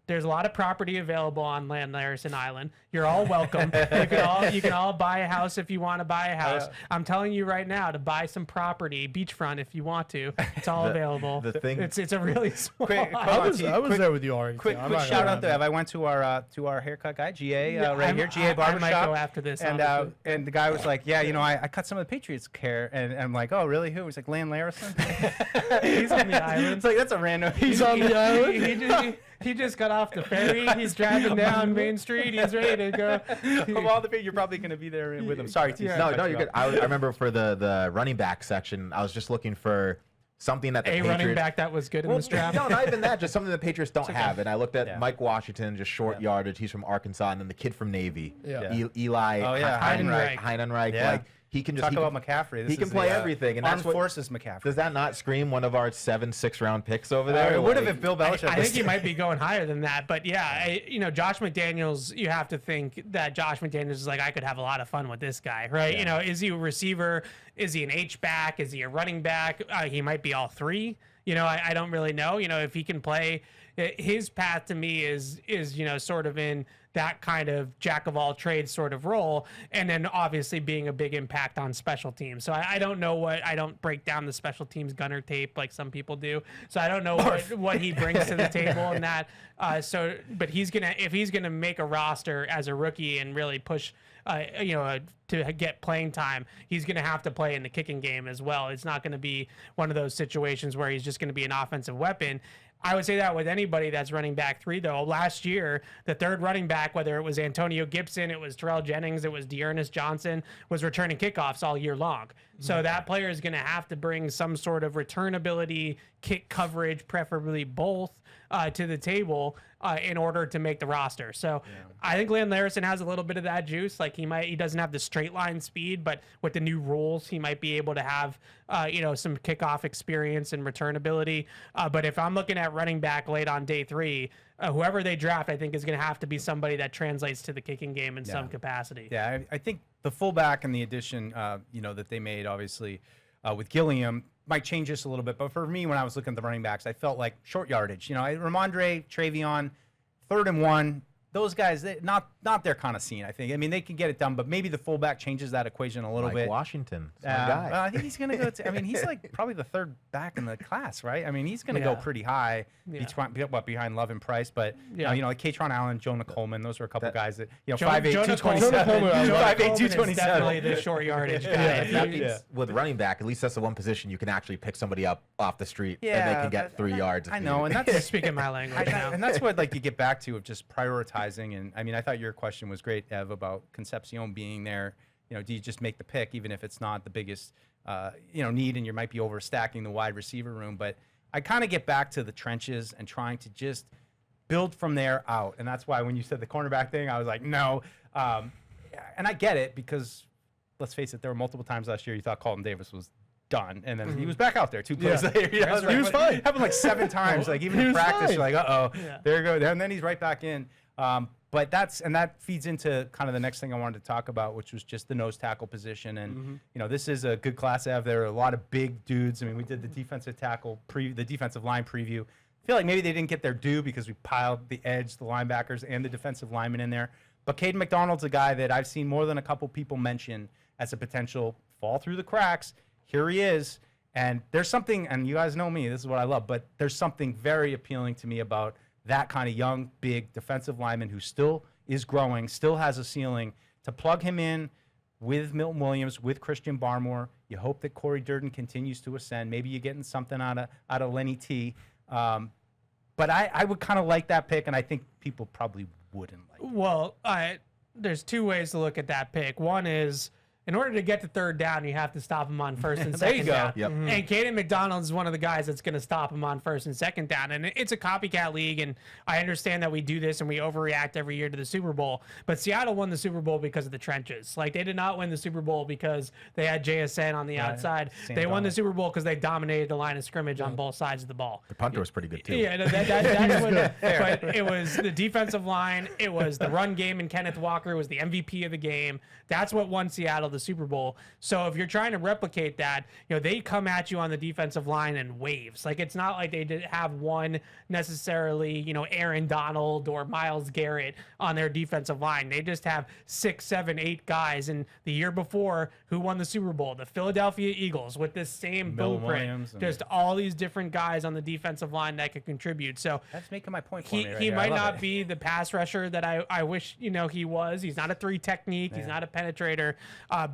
there's a lot of property available on Larison Island. You're all welcome. You can all buy a house if you want to buy a house. I'm telling you right now to buy some property, beachfront if you want to. It's all available. The thing, it's a really small. I was there with you already. Quick shout out there. I went to our haircut guy, GA, here, GA Barbershop. I might go after this. And the guy was like, yeah, I cut some of the Patriots' hair, and I'm like, oh, really? Who? He's like, Landon Larison. He's on the island. It's like that's a random. He's on the island. He just got off the ferry. He's driving down Main Street. He's ready to go. Of all the people, you're probably going to be there with him. Sorry, TC. No, you're good. I remember for the running back section, I was just looking for something that the Patriots... running back that was good in this draft. No, not even that. Just something the Patriots don't have. And I looked at Mike Washington, just short yardage. He's from Arkansas, and then the kid from Navy, Eli Heinenreich. Yeah. Like, he can just talk about McCaffrey. He can play everything, and Armed that's what Forces McCaffrey. Does that not scream one of our 7-6 round picks over there? It would have if Bill Belichick. I think he might be going higher than that, but Josh McDaniels. You have to think that Josh McDaniels is like, I could have a lot of fun with this guy, right? Yeah. Is he a receiver? Is he an H back? Is he a running back? He might be all 3. I don't really know. If he can play, his path to me is sort of in that kind of jack of all trades sort of role, and then obviously being a big impact on special teams. So I don't know I don't break down the special teams gunner tape like some people do. So I don't know what he brings to the table in that. But if he's gonna make a roster as a rookie and really push, to get playing time, he's going to have to play in the kicking game as well. It's not going to be one of those situations where he's just going to be an offensive weapon. I would say that with anybody that's running back 3, though. Last year, the third running back, whether it was Antonio Gibson, it was Terrell Jennings, it was Dearness Johnson, was returning kickoffs all year long. So that player is going to have to bring some sort of return ability, kick coverage, preferably both, to the table in order to make the roster. So I think Landon Larison has a little bit of that juice. Like he doesn't have the straight line speed, but with the new rules, he might be able to have, some kickoff experience and return ability. But if I'm looking at running back late on day 3, whoever they draft, I think is going to have to be somebody that translates to the kicking game in some capacity. Yeah, I think the fullback and the addition, that they made, obviously, with Gilliam might change this a little bit. But for me, when I was looking at the running backs, I felt like short yardage. Ramondre, Travion, 3rd and 1. Those guys, not their kind of scene, I think. I mean, they can get it done, but maybe the fullback changes that equation a little bit. Washington, guy. I think he's going to go he's like probably the 3rd back in the class, right? I mean, he's going to go pretty high, behind Love and Price. But, like Katron Allen, Jonah Coleman, those were a couple guys that, 5'8", 227. 5'8", 227. Definitely the short yardage guy. With running back, at least that's the one position you can actually pick somebody up off the street and they can get 3 yards. I know, and that's speaking my language now. And that's what you get back to of just prioritizing. And I mean, I thought your question was great, Ev, about Concepcion being there. Do you just make the pick even if it's not the biggest need, and you might be overstacking the wide receiver room? But I kind of get back to the trenches and trying to just build from there out. And that's why when you said the cornerback thing, I was like, no. And I get it, because let's face it, there were multiple times last year you thought Carlton Davis was done, and then he was back out there 2 plays later. He was fine. Happened like 7 times. Like even in practice, you're like, there you go. And then he's right back in. But that feeds into kind of the next thing I wanted to talk about, which was just the nose tackle position. And this is a good class F. There are a lot of big dudes. I mean, we did the defensive line preview. I feel like maybe they didn't get their due because we piled the edge, the linebackers, and the defensive linemen in there. But Caden McDonald's a guy that I've seen more than a couple people mention as a potential fall through the cracks. Here he is. And there's something, and you guys know me, this is what I love, but there's something very appealing to me about that kind of young, big defensive lineman who still is growing, still has a ceiling. To plug him in with Milton Williams, with Christian Barmore, you hope that Corey Durden continues to ascend. Maybe you're getting something out of Lenny T. But I would kind of like that pick, and I think people probably wouldn't like it. Well, there's 2 ways to look at that pick. One is, in order to get to third down, you have to stop him on first and There you second go. down. Yep. And Caden McDonald is one of the guys that's going to stop him on first and second down. And it's a copycat league, and I understand that we do this and we overreact every year to the Super Bowl. But Seattle won the Super Bowl because of the trenches. Like, they did not win the Super Bowl because they had JSN on the outside. Same They won the Donald. Super Bowl because they dominated the line of scrimmage on both sides of the ball. The punter was pretty good too. Yeah, that's what. But it was the defensive line. It was the run game, and Kenneth Walker was the MVP of the game. That's what won Seattle the Super Bowl. So if you're trying to replicate that, they come at you on the defensive line in waves. Like, it's not like they did have one necessarily, Aaron Donald or Myles Garrett on their defensive line. They just have 6, 7, 8 guys. And the year before, who won the Super Bowl? The Philadelphia Eagles, with this same Bill blueprint. Williams and- Just all these different guys on the defensive line that could contribute. So That's making my point for me right he here. I might love not it. be the pass rusher that I wish he was. He's not a 3 technique. He's not a penetrator.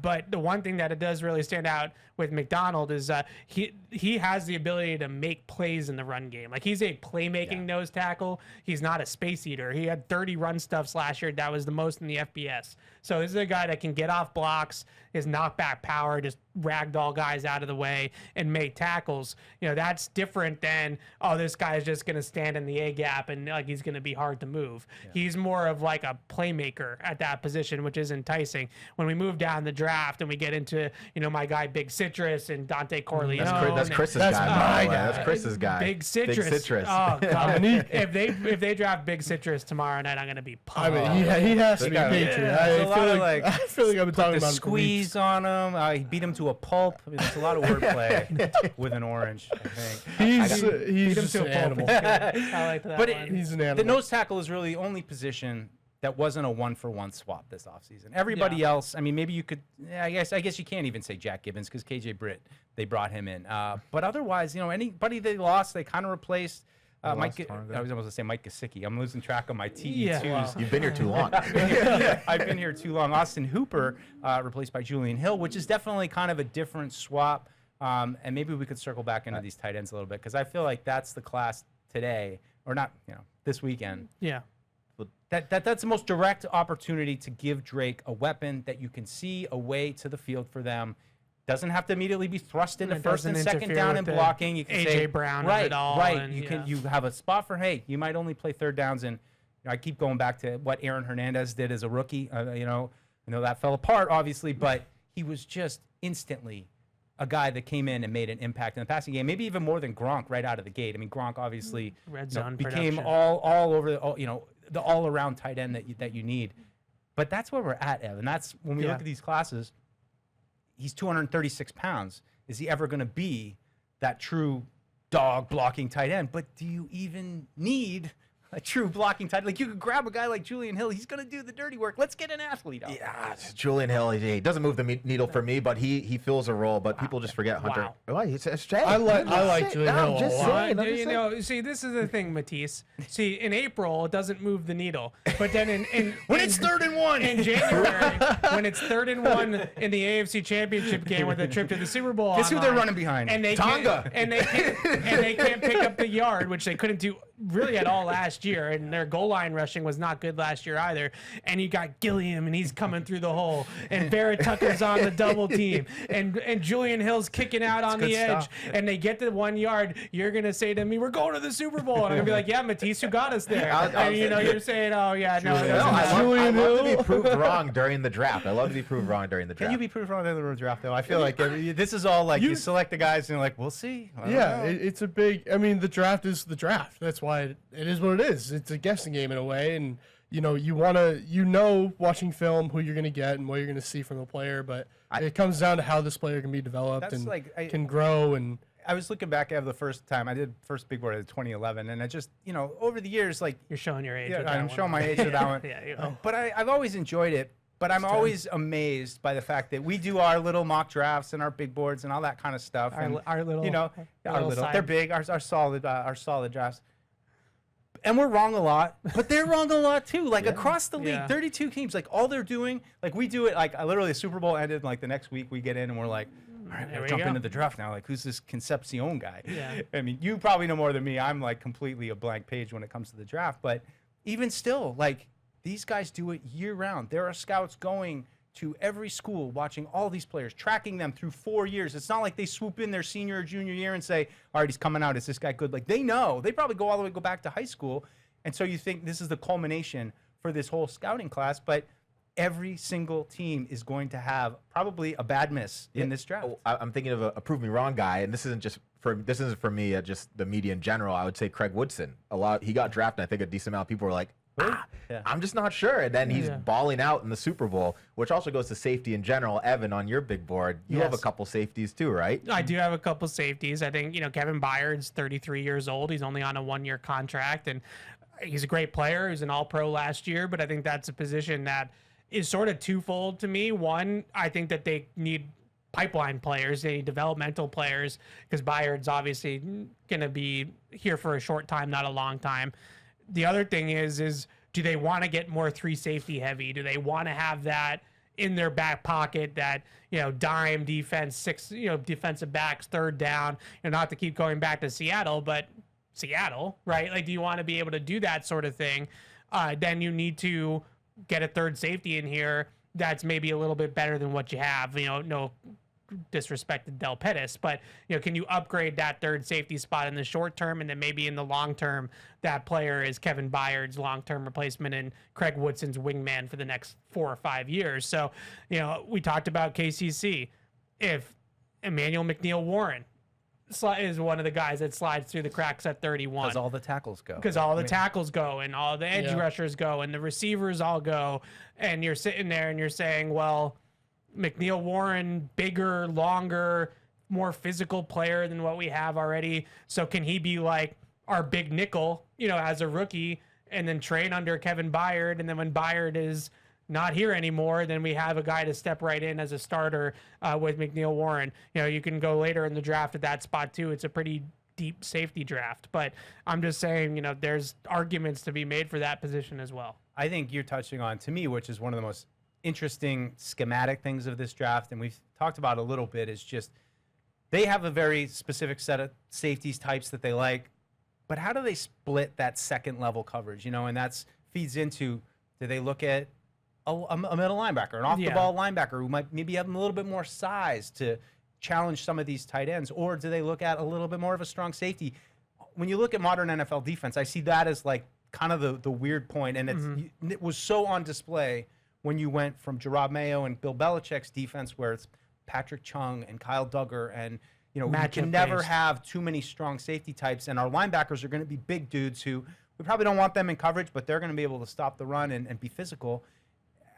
But the one thing that it does really stand out with McDonald is he has the ability to make plays in the run game. Like, he's a playmaking nose tackle. He's not a space eater. He had 30 run stuffs last year. That was the most in the FBS. So this is a guy that can get off blocks, his knockback power, just ragdoll guys out of the way and make tackles. That's different than, this guy is just going to stand in the A gap and like he's going to be hard to move. Yeah. He's more of like a playmaker at that position, which is enticing. When we move down the draft and we get into, my guy Big Citrus and Dante Corleone. That's Chris's That's guy. my by the way. guy. That's Chris's guy. Big Citrus. Big Citrus. Oh god. if they draft Big Citrus tomorrow night, I'm going to be I pumped. mean, he has to be a Patriot. There's a lot of, I feel like I've been talking the about it for weeks. squeeze on him. He beat him to a pulp. I mean, there's a lot of wordplay with an orange, I think. He's Beat him just to an a pulp. animal. I like that But one. He's an animal. the nose tackle is really the only position that wasn't a 1-for-1 swap this offseason. Everybody else, I mean, maybe you could, I guess you can't even say Jack Gibbons because KJ Britt, they brought him in. But otherwise, anybody they lost, they kind of replaced. I was almost to say Mike Gesicki. I'm losing track of my TE2s. Yeah, wow. You've been here too long. I've been here too long. Austin Hooper replaced by Julian Hill, which is definitely kind of a different swap. And maybe we could circle back into these tight ends a little bit because I feel like that's the class today, or not, this weekend. Yeah. That's the most direct opportunity to give Drake a weapon that you can see a way to the field for them. Doesn't have to immediately be thrust into It first and doesn't second interfere down with and the blocking. You can A.J. say Brown of right, it all, right. and, You have a spot for you might only play third downs, and I keep going back to what Aaron Hernandez did as a rookie. I know that fell apart obviously, but he was just instantly a guy that came in and made an impact in the passing game, maybe even more than Gronk right out of the gate. I mean, Gronk obviously Red zone became production. all over the all around tight end that you need. But that's where we're at, Evan. That's when we look at these classes. He's 236 pounds. Is he ever going to be that true dog blocking tight end? But do you even need a true blocking tight end? Like, you could grab a guy like Julian Hill. He's going to do the dirty work. Let's get an athlete out. Yeah, Julian Hill. He doesn't move the needle for me, but he fills a role. But people just forget Hunter. Wow. Why? I like Julian Hill I'm a just lot. saying. I'm just saying. See, this is the thing, Matisse. See, in April, it doesn't move the needle. But then in When it's 3rd and 1. in January, when it's 3rd and 1 in the AFC Championship game with a trip to the Super Bowl, Guess who they're online, running behind? And they Tonga. Can't, and they can't pick up the yard, which they couldn't do really at all last year. And their goal line rushing was not good last year either. And you got Gilliam, and he's coming through the hole. And Barrett Tucker's on the double team. And Julian Hill's kicking out on the good edge. stuff. And they get to 1 yard. You're going to say to me, we're going to the Super Bowl. And I'm going to be like, yeah, Matisse, who got us there? And you're saying, oh, yeah, no, it No, doesn't matter. I love to be proved wrong during the draft. I love to be proved wrong during the Can draft. you be proved wrong in the draft, though? I feel like this is all like you select the guys and you're like, we'll see. I don't know. It's a big. I mean, the draft is the draft. That's why it is what it is. It's a guessing game in a way, and you want to, watching film who you're going to get and what you're going to see from a player, but it comes down to how this player can be developed That's and like can grow. And I was looking back at the first time I did first big board in 2011, and I just over the years, like, You're showing your age. yeah, with that I'm one. showing my age with that one. Yeah, you know. But I've always enjoyed it. But I'm always amazed by the fact that we do our little mock drafts and our big boards and all that kind of stuff. Our and, little- our little they're side. big. Our solid drafts. And we're wrong a lot, but they're wrong a lot too. Like across the league, Yeah. 32 teams, like all they're doing, like we do it, like literally the Super Bowl ended, and like the next week we get in and we're like, all right, There we're we jumping go. into the draft now. Like, who's this Concepcion guy? Yeah. I mean, you probably know more than me. I'm like completely a blank page when it comes to the draft. But even still, like these guys do it year round. There are scouts going to every school, watching all these players, tracking them through 4 years. It's not like they swoop in their senior or junior year and say, all right, he's coming out. Is this guy good? Like, they know. They probably go all the way, go back to high school. And so you think this is the culmination for this whole scouting class. But every single team is going to have probably a bad miss in this draft. I'm thinking of a prove me wrong guy, and this isn't for me, just the media in general. I would say Craig Woodson. He got drafted. I think a decent amount of people were like, I'm just not sure. And then he's balling out in the Super Bowl, which also goes to safety in general. Evan, on your big board, you have a couple safeties too, right? I do have a couple safeties. I think, Kevin Byard's 33 years old. He's only on a 1-year contract, and he's a great player. He was an All-Pro last year, but I think that's a position that is sort of twofold to me. One, I think that they need pipeline players, they need developmental players, because Byard's obviously going to be here for a short time, not a long time. The other thing is do they want to get more 3 safety heavy? Do they want to have that in their back pocket, that, dime defense, 6, defensive backs, third down, not to keep going back to Seattle, but Seattle, right? Like, do you want to be able to do that sort of thing? Then you need to get a third safety in here that's maybe a little bit better than what you have. No disrespect to Del Pettis, but can you upgrade that third safety spot in the short term, and then maybe in the long term that player is Kevin Byard's long-term replacement and Craig Woodson's wingman for the next 4 or 5 years. So we talked about KCC. If Emmanuel McNeil-Warren is one of the guys that slides through the cracks at 31, because all the tackles go, tackles go, and all the edge rushers go, and the receivers all go, and you're sitting there and you're saying, well, McNeil-Warren, bigger, longer, more physical player than what we have already. So can he be like our big nickel, as a rookie, and then train under Kevin Byard? And then when Byard is not here anymore, then we have a guy to step right in as a starter with McNeil-Warren. You can go later in the draft at that spot too. It's a pretty deep safety draft. But I'm just saying, there's arguments to be made for that position as well. I think you're touching on, to me, which is one of the most interesting schematic things of this draft, and we've talked about a little bit, is just they have a very specific set of safeties types that they like, but how do they split that second level coverage? And that's feeds into, do they look at a middle linebacker, an off the ball linebacker who might maybe have a little bit more size to challenge some of these tight ends, or do they look at a little bit more of a strong safety? When you look at modern NFL defense, I see that as like kind of the weird point, and it was so on display when you went from Gerard Mayo and Bill Belichick's defense, where it's Patrick Chung and Kyle Duggar, and we can never have too many strong safety types, and our linebackers are going to be big dudes who we probably don't want them in coverage, but they're going to be able to stop the run and be physical.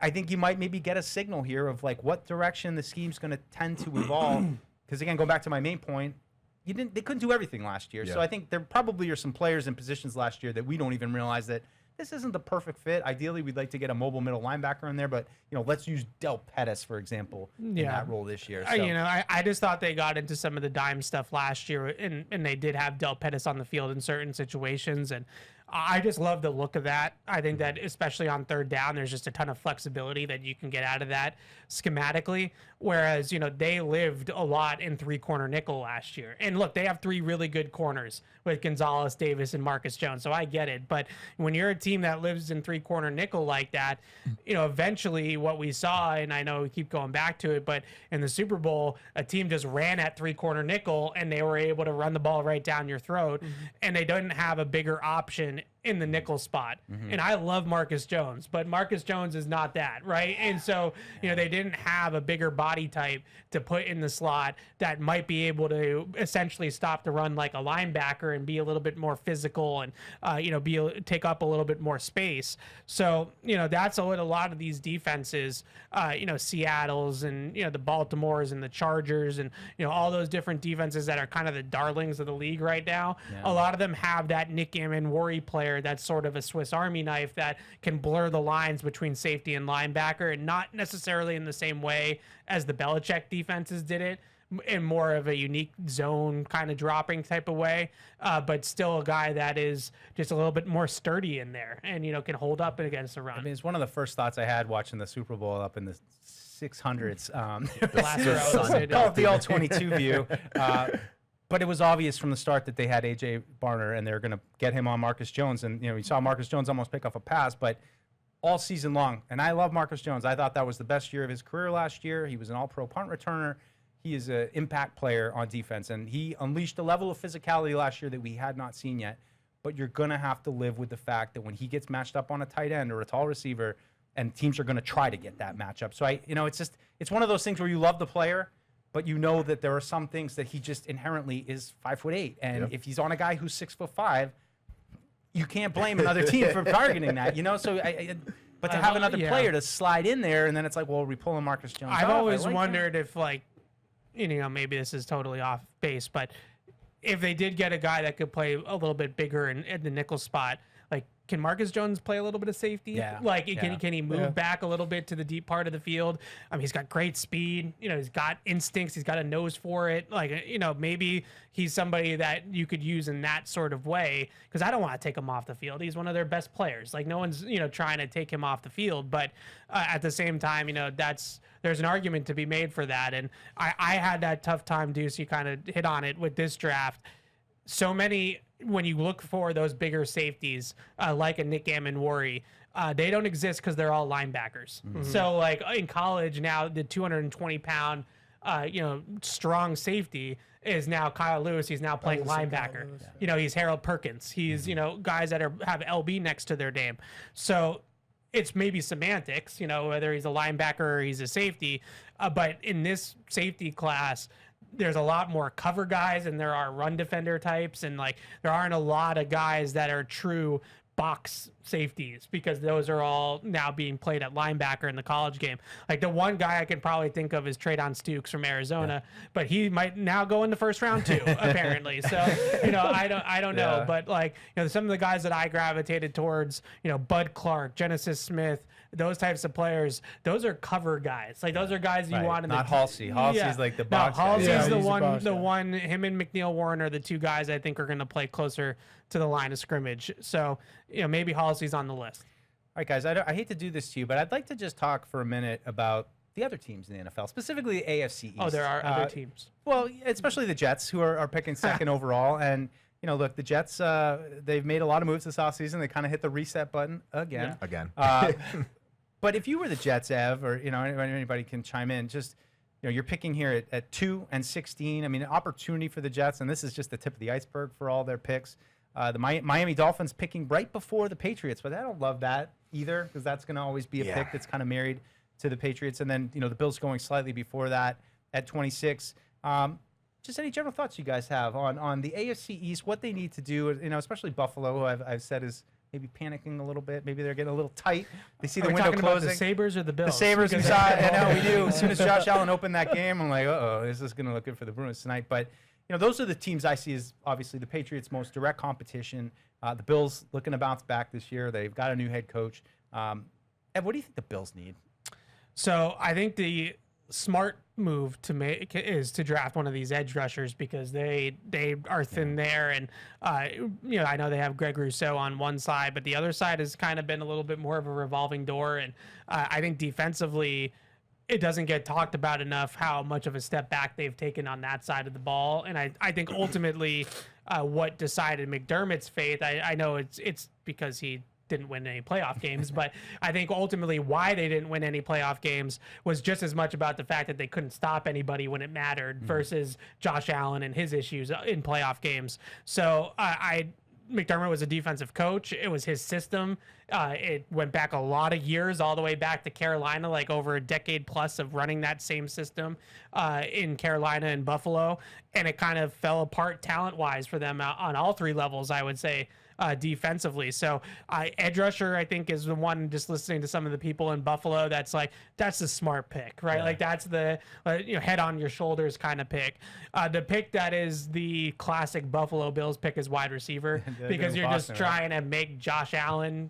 I think you might maybe get a signal here of like what direction the scheme's going to tend to evolve. Because again, going back to my main point, they couldn't do everything last year. So I think there probably are some players in positions last year that we don't even realize that this isn't the perfect fit. Ideally, we'd like to get a mobile middle linebacker in there, but let's use Del Pettis, for example, in that role this year. So. I just thought they got into some of the dime stuff last year, and they did have Del Pettis on the field in certain situations, and I just love the look of that. I think that especially on third down, there's just a ton of flexibility that you can get out of that schematically. Whereas, they lived a lot in 3-corner nickel last year. And look, they have 3 really good corners with Gonzalez, Davis, and Marcus Jones. So I get it. But when you're a team that lives in 3-corner nickel like that, eventually what we saw, and I know we keep going back to it, but in the Super Bowl, a team just ran at 3-corner nickel and they were able to run the ball right down your throat. And they didn't have a bigger option in the nickel spot. And I love Marcus Jones, but Marcus Jones is not that, right? And so, they didn't have a bigger body type to put in the slot that might be able to essentially stop the run like a linebacker and be a little bit more physical and, take up a little bit more space. So, that's what a lot of these defenses, Seattle's and, the Baltimore's and the Chargers and, all those different defenses that are kind of the darlings of the league right now. A lot of them have that Nick Amon worry player that's sort of a Swiss Army knife that can blur the lines between safety and linebacker, and not necessarily in the same way as the Belichick defenses did it, in more of a unique zone kind of dropping type of way, but still a guy that is just a little bit more sturdy in there and, can hold up against the run. I mean, it's one of the first thoughts I had watching the Super Bowl up in the 600s. Call it the all-22 view. But it was obvious from the start that they had A.J. Barner, and they were going to get him on Marcus Jones. And, you saw Marcus Jones almost pick off a pass, but all season long. And I love Marcus Jones. I thought that was the best year of his career last year. He was an all-pro punt returner. He is an impact player on defense, and he unleashed a level of physicality last year that we had not seen yet. But you're going to have to live with the fact that when he gets matched up on a tight end or a tall receiver, and teams are going to try to get that matchup. So it's one of those things where you love the player, but you know that there are some things that he just inherently is 5'8", and if he's on a guy who's 6'5", you can't blame another team for targeting that. So but to have another player to slide in there, and then it's like, well, are we pulling Marcus Jones? I've always wondered if, like, maybe this is totally off base, but if they did get a guy that could play a little bit bigger in the nickel spot, like, can Marcus Jones play a little bit of safety? Yeah. Like, can he move back a little bit to the deep part of the field? I mean, he's got great speed. He's got instincts. He's got a nose for it. Like, maybe he's somebody that you could use in that sort of way, because I don't want to take him off the field. He's one of their best players. Like, no one's, trying to take him off the field. But at the same time, there's an argument to be made for that. And I had that tough time, Deuce. You kind of hit on it with this draft. So many, when you look for those bigger safeties, like a Nick Amenwori, they don't exist because they're all linebackers. Mm-hmm. So, like, in college now, the 220-pound, strong safety is now Kyle Lewis. He's now playing linebacker. He's Harold Perkins. He's, guys that have LB next to their name. So it's maybe semantics, whether he's a linebacker or he's a safety. But in this safety class, there's a lot more cover guys and there are run defender types, and like there aren't a lot of guys that are true box safeties, because those are all now being played at linebacker in the college game. Like, the one guy I can probably think of is Treydon Stukes from Arizona, but he might now go in the first round too, apparently. So, I don't know, but like, some of the guys that I gravitated towards, Bud Clark, Genesis Smith, those types of players, those are cover guys. Like, those are guys you want in not Halsey. Halsey's like the box. Halsey's the one. Him and McNeil Warren are the two guys I think are going to play closer to the line of scrimmage. So, maybe Halsey's on the list. All right, guys, I hate to do this to you, but I'd like to just talk for a minute about the other teams in the NFL, specifically the AFC East. Oh, there are other teams. Well, especially the Jets, who are picking second overall. And, look, the Jets, they've made a lot of moves this offseason. They kind of hit the reset button again. Yeah. Again. But if you were the Jets, Ev, or, anybody can chime in, just, you're picking here at 2 and 16. I mean, an opportunity for the Jets, and this is just the tip of the iceberg for all their picks. The Miami Dolphins picking right before the Patriots, but I don't love that either, because that's going to always be a pick that's kind of married to the Patriots. And then, the Bills going slightly before that at 26. Just any general thoughts you guys have on the AFC East, what they need to do, especially Buffalo, who I've said is maybe panicking a little bit. Maybe they're getting a little tight. They see the window closing. About the Sabres or the Bills? The Sabres, we saw it. I know we do. As soon as Josh Allen opened that game, I'm like, uh-oh, this is going to look good for the Bruins tonight. But, those are the teams I see as obviously the Patriots' most direct competition. The Bills looking to bounce back this year. They've got a new head coach. Ed, what do you think the Bills need? So I think the smart move to make is to draft one of these edge rushers, because they are thin there, and I know they have Greg Rousseau on one side, but the other side has kind of been a little bit more of a revolving door, and I think defensively it doesn't get talked about enough how much of a step back they've taken on that side of the ball. And I think ultimately what decided McDermott's fate, I know it's because he didn't win any playoff games, but I think ultimately why they didn't win any playoff games was just as much about the fact that they couldn't stop anybody when it mattered versus Josh Allen and his issues in playoff games. So McDermott was a defensive coach. It was his system. It went back a lot of years, all the way back to Carolina, like over a decade plus of running that same system in Carolina and Buffalo. And it kind of fell apart talent-wise for them on all three levels, I would say, defensively. So edge rusher, I think, is the one, just listening to some of the people in Buffalo, that's the smart pick, right? Like that's the head on your shoulders kind of pick. The pick that is the classic Buffalo Bills pick is wide receiver, because you're just trying to make Josh Allen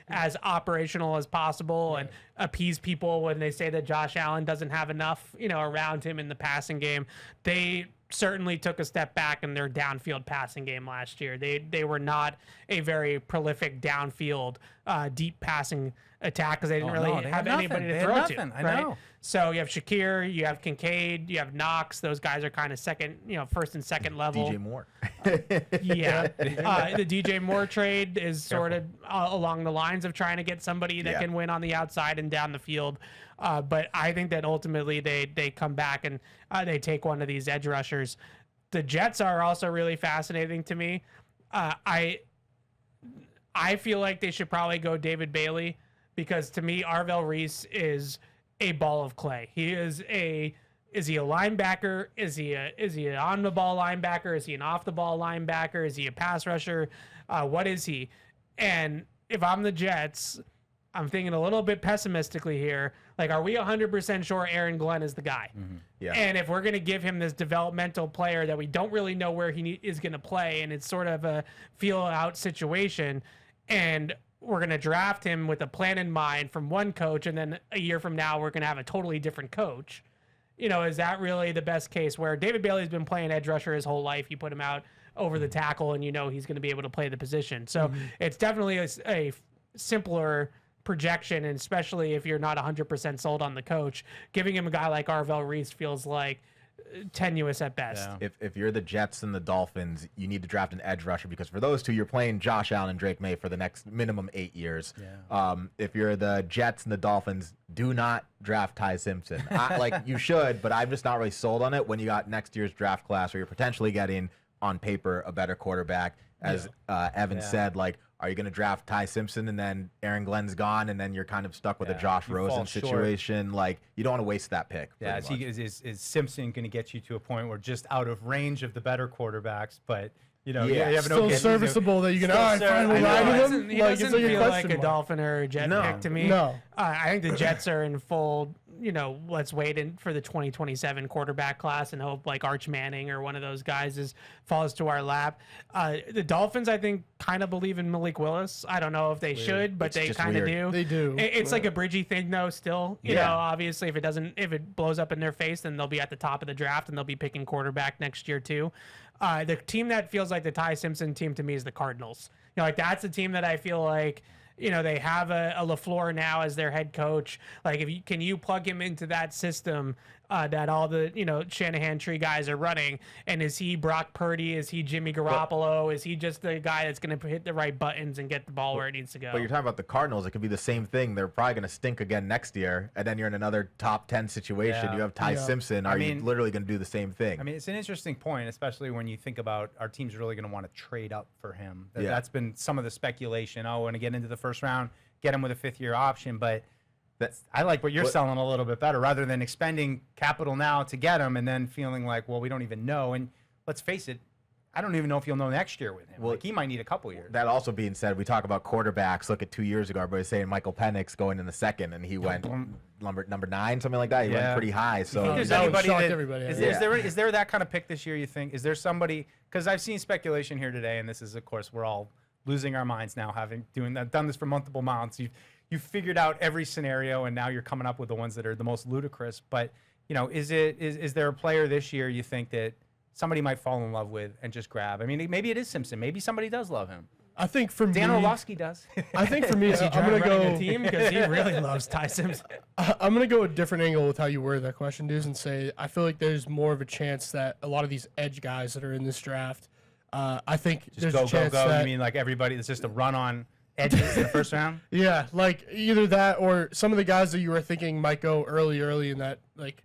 as operational as possible and appease people when they say that Josh Allen doesn't have enough, around him in the passing game. They certainly took a step back in their downfield passing game last year. They were not a very prolific downfield deep passing attack because they didn't Oh, really no, they have had anybody nothing. to They had throw nothing. to. I Right? know. So you have Shakir, you have Kincaid, you have Knox. Those guys are kind of second, first and second level. DJ Moore. Yeah. The DJ Moore trade is sort of along the lines of trying to get somebody that Yeah. can win on the outside and down the field. But I think that ultimately they come back and they take one of these edge rushers. The Jets are also really fascinating to me. I feel like they should probably go David Bailey because to me, Arvell Reese is a ball of clay. Is he a linebacker? Is he an on the ball linebacker? Is he an off the ball linebacker? Is he a pass rusher? What is he? And if I'm the Jets, I'm thinking a little bit pessimistically here. Like, are we 100% sure Aaron Glenn is the guy? Mm-hmm. Yeah. And if we're going to give him this developmental player that we don't really know where he is going to play, and it's sort of a feel out situation, and we're going to draft him with a plan in mind from one coach, and then a year from now we're going to have a totally different coach. Is that really the best case where David Bailey's been playing edge rusher his whole life? You put him out over the tackle and he's going to be able to play the position. So it's definitely a simpler projection, and especially if you're not 100% sold on the coach, giving him a guy like Arvell Reese feels like tenuous at best. Yeah. If you're the Jets and the Dolphins, you need to draft an edge rusher because for those two, you're playing Josh Allen and Drake May for the next minimum 8 years. Yeah. If you're the Jets and the Dolphins, do not draft Ty Simpson. You should, but I'm just not really sold on it when you got next year's draft class where you're potentially getting, on paper, a better quarterback. As Evan said, are you going to draft Ty Simpson and then Aaron Glenn's gone and then you're kind of stuck with a Josh You Rosen fall short. situation? You don't want to waste that pick. Yeah, pretty much. is Simpson going to get you to a point where just out of range of the better quarterbacks, but you Yeah. have an Still okay serviceable that you can, Still all right, fine, we'll I know. ride with Doesn't- him. He Like, it's doesn't like a feel like question a mark. Dolphin or a Jet No. pick to me. No. I think the Jets are in full, let's wait for the 2027 quarterback class and hope like Arch Manning or one of those guys falls to our lap. The Dolphins, I think, kind of believe in Malik Willis. I don't know if they should, but It's they just kind of weird. do. They do. It's like a bridgy thing though, still. You Yeah. know, obviously if it blows up in their face, then they'll be at the top of the draft and they'll be picking quarterback next year too. The team that feels like the Ty Simpson team to me is the Cardinals. That's the team that I feel like, they have a LaFleur now as their head coach. Like, can you plug him into that system that all the, Shanahan tree guys are running? And is he Brock Purdy? Is he Jimmy Garoppolo? Is he just the guy that's going to hit the right buttons and get the ball where it needs to go? But you're talking about the Cardinals. It could be the same thing. They're probably going to stink again next year, and then you're in another top 10 situation. Yeah. You have Ty Yeah. Simpson. Are you literally going to do the same thing? I mean, it's an interesting point, especially when you think about our team's really going to want to trade up for him. Yeah. That's been some of the speculation. Oh, when to get into the first round, get him with a fifth-year option. But I like what you're selling a little bit better, rather than expending capital now to get him and then feeling like, well, we don't even know. And let's face it, I don't even know if you'll know next year with him. Well, Like, he might need a couple years. That also being said, we talk about quarterbacks. Look at 2 years ago, everybody's saying Michael Penix going in the second, and he went number 9, something like that. He went Yeah. pretty high. So You think there's that would anybody shock that- everybody, is, yeah. is there that kind of pick this year, you think? Is there somebody, because I've seen speculation here today, and this is, of course, we're all losing our minds now, done this for multiple months. You've figured out every scenario, and now you're coming up with the ones that are the most ludicrous. But, is there a player this year you think that somebody might fall in love with and just grab? I mean, maybe it is Simpson. Maybe somebody does love him. I think for Dan me, Orlovsky does. I think for me, I'm gonna running go. a team because he really loves Ty Simpson. I'm gonna go a different angle with how you word that question, dudes, and say I feel like there's more of a chance that a lot of these edge guys that are in this draft, I think there's Just a chance go. that You mean like everybody? It's just a run on edges in the first round? yeah, like either that or some of the guys that you were thinking might go early in that like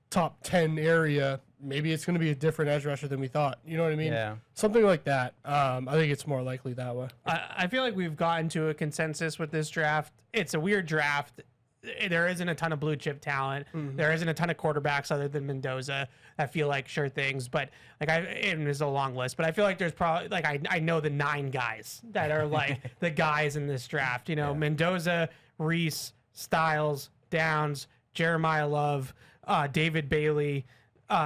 top 10 area. Maybe it's going to be a different edge rusher than we thought. You know what I mean? Yeah. Something like that. I think it's more likely that way. I feel like we've gotten to a consensus with this draft. It's a weird draft. There isn't a ton of blue chip talent. There isn't a ton of quarterbacks other than Mendoza that feel like sure things. But and there's a long list. But I feel like there's probably I know the 9 guys that are like the guys in this draft. Mendoza, Reese, Styles, Downs, Jeremiah Love, David Bailey.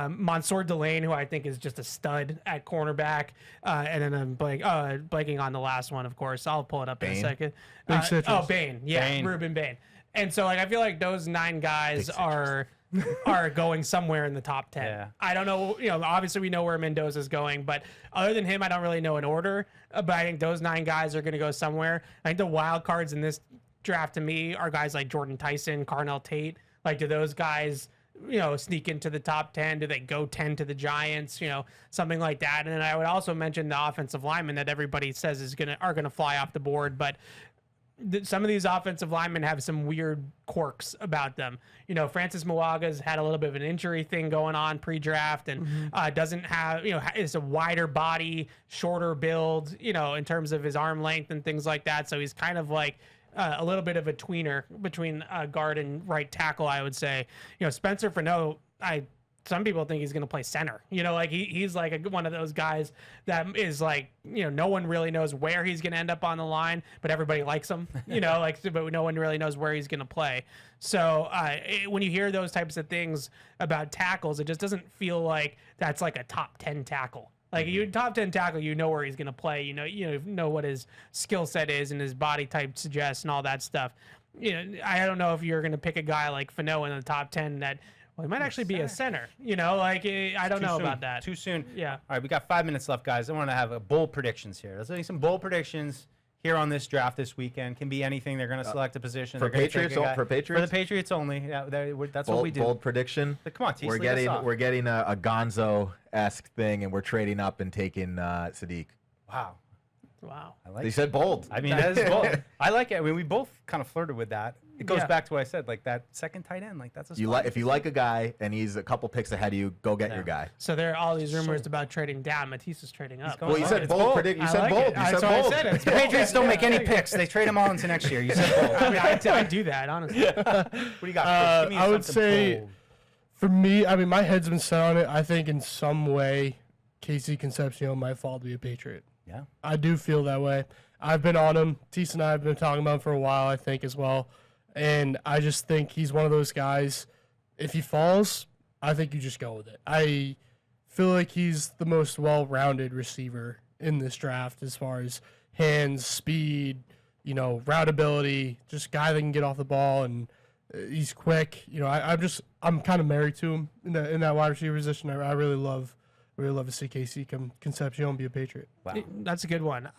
Mansour Delane, who I think is just a stud at cornerback, and then I'm blanking on the last one. Of course, I'll pull it up in a Bain? second. Big Citrus. Oh, Bain, yeah, Bain. Reuben Bain. And so, I feel like those 9 guys are are going somewhere in the top 10. Yeah. I don't know. Obviously we know where Mendoza's going, but other than him, I don't really know an order. But I think those 9 guys are going to go somewhere. I think the wild cards in this draft to me are guys like Jordan Tyson, Carnell Tate. Like, do those guys, sneak into the top 10? Do they go 10 to the Giants? Something like that. And then I would also mention the offensive linemen that everybody says are gonna fly off the board, but some of these offensive linemen have some weird quirks about them. Francis Mwaga's had a little bit of an injury thing going on pre-draft, and doesn't have, is a wider body, shorter build, in terms of his arm length and things like that. So he's kind of like a little bit of a tweener between guard and right tackle, I would say. Spencer Fano, some people think he's going to play center. He's like one of those guys that is like, no one really knows where he's going to end up on the line, but everybody likes him, but no one really knows where he's going to play. So when you hear those types of things about tackles, it just doesn't feel like that's like a top 10 tackle. Like, you top 10 tackle, where he's going to play, you know what his skill set is and his body type suggests and all that stuff. I don't know if you're going to pick a guy like Fano in the top 10 that, well, he might actually be a center, I don't know about that. Too soon. Yeah. All right, we got 5 minutes left, guys. I want to have bold predictions here. Let's make some bold predictions here on this draft this weekend. Can be anything. They're going to select a position. For Patriots? For Patriots? For the Patriots only. Yeah, that's what we do. Bold prediction. But come on, Tease, We're getting a Gonzo-esque thing, and we're trading up and taking Sadiq. Wow. I like They said bold. I mean, that is bold. I like it. I mean, we both kind of flirted with that. It goes Yeah. back to what I said, like that second tight end. Like, that's a spot. If you like a guy and he's a couple picks ahead of you, go get your guy. So there are all these rumors about trading down. Matisse is trading up. going Well, you Oh, said it's bold. bold. Predict. You I said like bold. it. You That's said what I bold. said. It's The Patriots don't make any picks. They trade them all into next year. You said bold. I mean, I do that, honestly. What do you got, Chris? Give me I would something say, bold. for me, I mean, my head's been set on it. I think in some way, Casey Concepcion might fall to be a Patriot. Yeah. I do feel that way. I've been on him. Tease and I have been talking about him for a while, I think, as well. And I just think he's one of those guys, if he falls, I think you just go with it. I feel like he's the most well-rounded receiver in this draft as far as hands, speed, route ability, just guy that can get off the ball, and he's quick. I'm kind of married to him in that wide receiver position. I really love to see Casey Concepcion be a Patriot. Wow. That's a good one.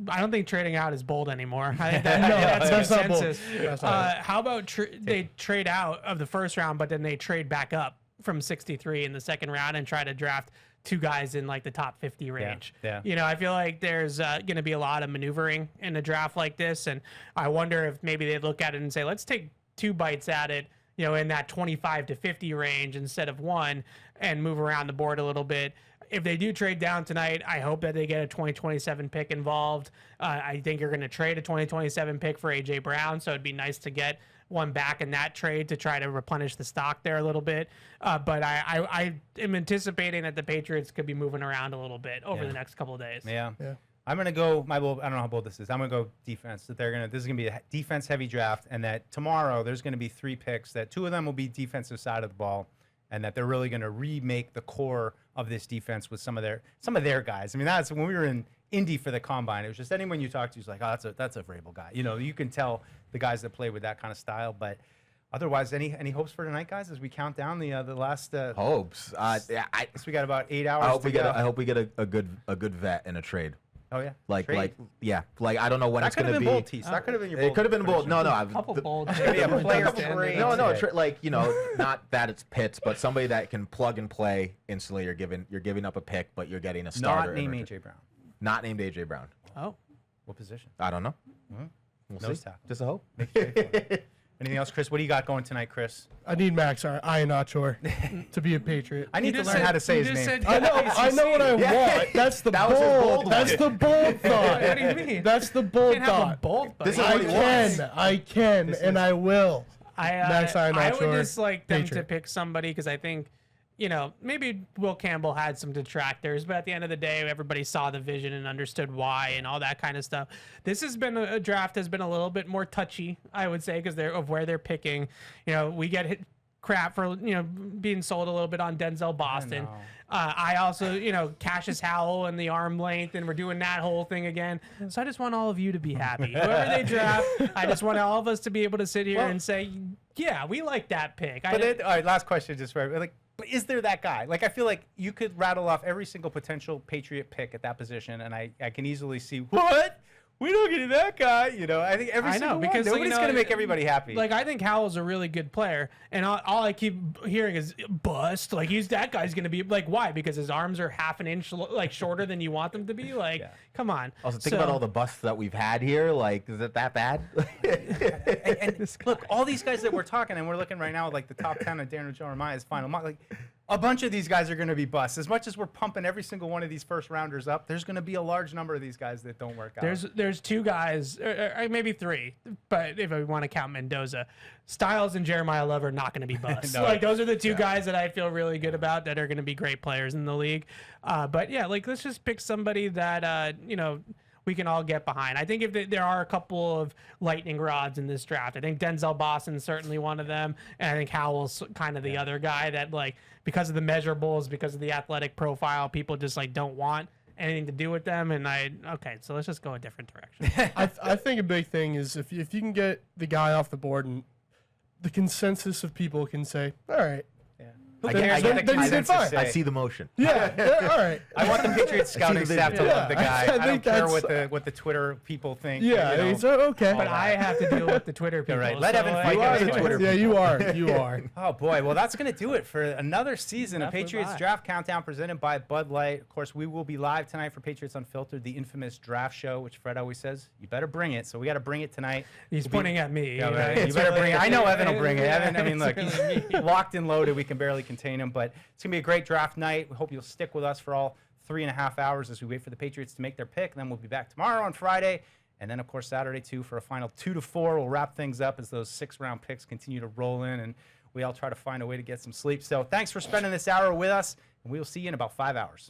I don't think trading out is bold anymore. I think that's not bold. consensus. That's not How about they trade out of the first round, but then they trade back up from 63 in the second round and try to draft 2 guys in like the top 50 range. Yeah. I feel like there's going to be a lot of maneuvering in a draft like this, and I wonder if maybe they'd look at it and say, let's take 2 bites at it, in that 25 to 50 range instead of 1, and move around the board a little bit. If they do trade down tonight, I hope that they get a 2027 pick involved. I think you're going to trade a 2027 pick for A.J. Brown, so it'd be nice to get one back in that trade to try to replenish the stock there a little bit. But I am anticipating that the Patriots could be moving around a little bit over the next couple of days. Yeah. Yeah. I'm gonna go. I don't know how bold this is. I'm gonna go defense. This is gonna be a defense-heavy draft, and that tomorrow there's gonna be 3 picks. That 2 of them will be defensive side of the ball, and that they're really gonna remake the core of this defense with some of their guys. I mean, that's when we were in Indy for the combine. It was just anyone you talk to is like, oh, that's a Vrabel guy. You can tell the guys that play with that kind of style. But otherwise, any hopes for tonight, guys? As we count down the last Hopes. so we got about 8 hours. I hope to we go. get a good vet in a trade. Oh yeah. Like Trade. I don't know when That it's could going have to been be. bold, Tease. That could have been your bold. It could have been bold. No, A couple bold. Maybe a player Understand trade. it. No, today. not that it's Pitts, but somebody that can plug and play instantly. You're giving up a pick, but you're getting a starter. Not named in A.J. Brown. Not named A.J. Brown. Oh, What position? I don't know. Mhm. We'll Nose see. tackle. Just a hope. Anything else, Chris? What do you got going tonight, Chris? I need Max Iheanacho to be a Patriot. I need to just learn said- how to say you his just name. said- I know what I want. That's the That was his bold That's one. the bold thought. What do you mean? That's the bold can't have them thought. both. This is I what he wants. I can, and I will. Max I would Iheanacho, just like them to Patriot. pick somebody because I think, maybe Will Campbell had some detractors, but at the end of the day, everybody saw the vision and understood why and all that kind of stuff. This has been a draft has been a little bit more touchy, I would say, because of where they're picking. We get crap for being sold a little bit on Denzel Boston. know. I also, Cassius Howell and the arm length, and we're doing that whole thing again. So I just want all of you to be happy. Whoever they draft, I just want all of us to be able to sit here and say, yeah, we like that pick. But then, all right, last question, just right. Like, but is there that guy? Like, I feel like you could rattle off every single potential Patriot pick at that position, and I can easily see what. We don't get that guy, I think every single because one. Nobody's going to make everybody happy. Like, I think Howell's a really good player, and all I keep hearing is bust. Like, that guy's going to be like, why? Because his arms are half an inch shorter than you want them to be. Like, come on. Also, think about all the busts that we've had here. Like, is it that bad? and look, all these guys that we're talking, and we're looking right now, like the top 10 of Daniel Jeremiah's final mock, like a bunch of these guys are going to be busts. As much as we're pumping every single one of these first rounders up, there's going to be a large number of these guys that don't work out. There's two guys, or maybe three, but if we want to count Mendoza, Styles and Jeremiah Love are not going to be busts. No. Like, those are the two guys that I feel really good about that are going to be great players in the league. But yeah, like, let's just pick somebody that we can all get behind. I think if there are a couple of lightning rods in this draft, I think Denzel Boston's certainly one of them, and I think Howell's kind of the other guy that, like, because of the measurables, because of the athletic profile, people just like don't want anything to do with them. And so let's just go a different direction. I think a big thing is if you can get the guy off the board and the consensus of people can say, all right. Who I cares get- what the then you did consensus fine. say? I see the motion. Yeah, all right. I want the Patriots scouting the staff to vision. love the Yeah, guy. I I don't think care that's- what the Twitter people think. Yeah, it's okay. But I have to deal with the Twitter people. right. Let so, Evan like, fight You are the Twitter Yeah, you are. You are. Oh boy, well that's gonna do it for another season of That flew Patriots by. Draft Countdown presented by Bud Light. Of course, we will be live tonight for Patriots Unfiltered, the infamous draft show, which Fred always says you better bring it. So we got to bring it tonight. He's pointing at me. Yeah, right? you It's better really- bring it. I know Evan will bring it. Yeah, Evan, I mean, it's look, really he's me. locked and loaded. We can barely contain him, but it's gonna be a great draft night. We hope you'll stick with us for all 3.5 hours as we wait for the Patriots to make their pick. And then we'll be back tomorrow on Friday. And then, of course, Saturday, too, for a final 2 to 4. We'll wrap things up as those 6-round picks continue to roll in, and we all try to find a way to get some sleep. So thanks for spending this hour with us, and we will see you in about 5 hours.